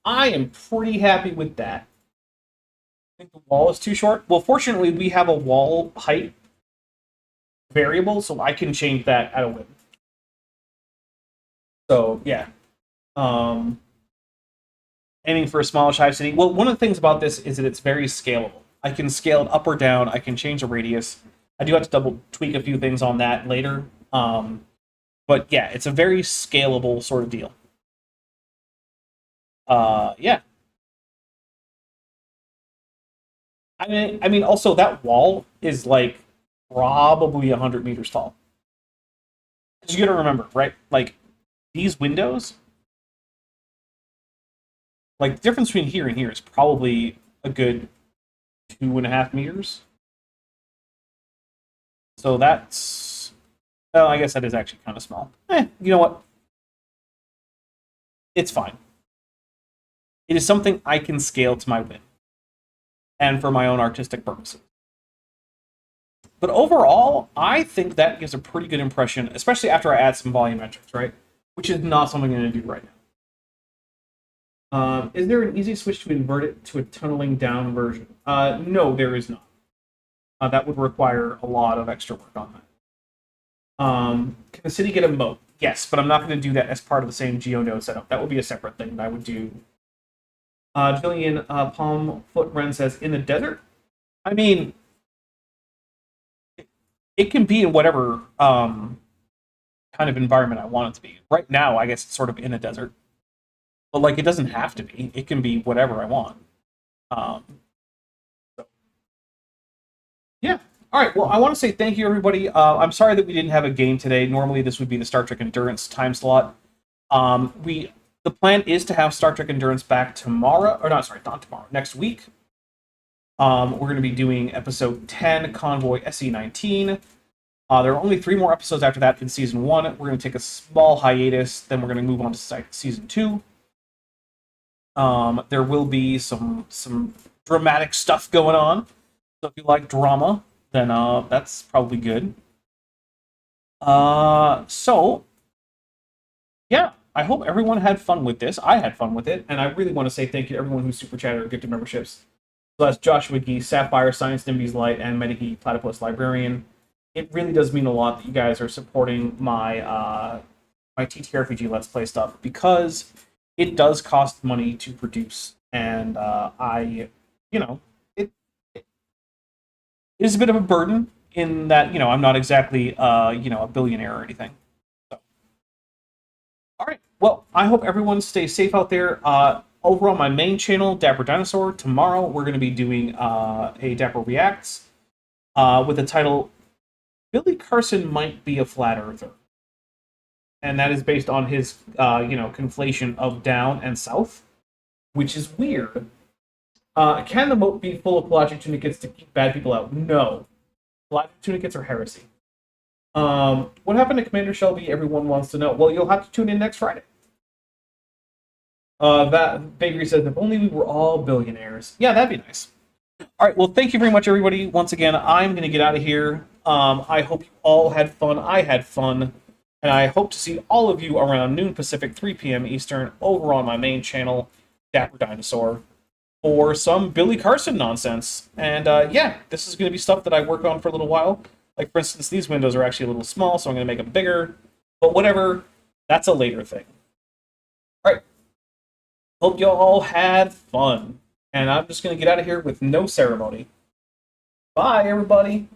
I am pretty happy with that. I think the wall is too short. Well, fortunately, we have a wall height variable, so I can change that at a whim. So yeah, um, aiming for a smallish Hive City. Well, one of the things about this is that it's very scalable. I can scale it up or down. I can change the radius. I do have to double tweak a few things on that later. But yeah, it's a very scalable sort of deal. Yeah. I mean, also that wall is like probably 100 meters tall. Because you got to remember, right? Like these windows, like the difference between here and here is probably a good 2.5 meters. So that's, well, I guess that is actually kind of small. You know what? It's fine. It is something I can scale to my whim and for my own artistic purposes. But overall, I think that gives a pretty good impression, especially after I add some volumetrics, right? Which is not something I'm going to do right now. Is there an easy switch to invert it to a tunneling down version? No, there is not. That would require a lot of extra work on that. Can the city get a moat? Yes, but I'm not going to do that as part of the same GeoNode setup. That would be a separate thing that I would do. Jillian Palm Foot Ren says, in the desert? I mean, it can be in whatever kind of environment I want it to be. Right now, I guess it's sort of in a desert. But like it doesn't have to be. It can be whatever I want. Um, Yeah. All right. Well, I want to say thank you, everybody. I'm sorry that we didn't have a game today. Normally, this would be the Star Trek Endurance time slot. We the plan is to have Star Trek Endurance back tomorrow, or not? Sorry, not tomorrow. Next week. We're going to be doing episode 10, Convoy SE-19. There are only 3 more episodes after that in season 1. We're going to take a small hiatus, then we're going to move on to season 2. There will be some dramatic stuff going on. So if you like drama, then that's probably good. So yeah, I hope everyone had fun with this. I had fun with it, and I really want to say thank you to everyone who super chatted or gifted memberships. So that's Joshua Gee, Sapphire, Science Nimby's Light, and Metagee Platypus Librarian. It really does mean a lot that you guys are supporting my TTRPG Let's Play stuff, because it does cost money to produce, and you know, it is a bit of a burden in that, I'm not exactly, a billionaire or anything. So, all right. Well, I hope everyone stays safe out there. Over on my main channel, Dapper Dinosaur, tomorrow we're going to be doing a Dapper Reacts with the title Billy Carson Might Be a Flat Earther. And that is based on his, conflation of down and south, which is weird. Can the moat be full of pelagic tunicates to keep bad people out? No. Pelagic tunicates are heresy. What happened to Commander Shelby? Everyone wants to know. Well, you'll have to tune in next Friday. That Bakery says, if only we were all billionaires. Yeah, that'd be nice. All right, well, thank you very much, everybody. Once again, I'm going to get out of here. I hope you all had fun. I had fun. And I hope to see all of you around noon Pacific, 3 p.m. Eastern, over on my main channel, Dapper Dinosaur, for some Billy Carson nonsense. And yeah, this is going to be stuff that I work on for a little while. Like, for instance, these windows are actually a little small, so I'm going to make them bigger. But whatever, that's a later thing. All right. Hope you all had fun. And I'm just going to get out of here with no ceremony. Bye, everybody.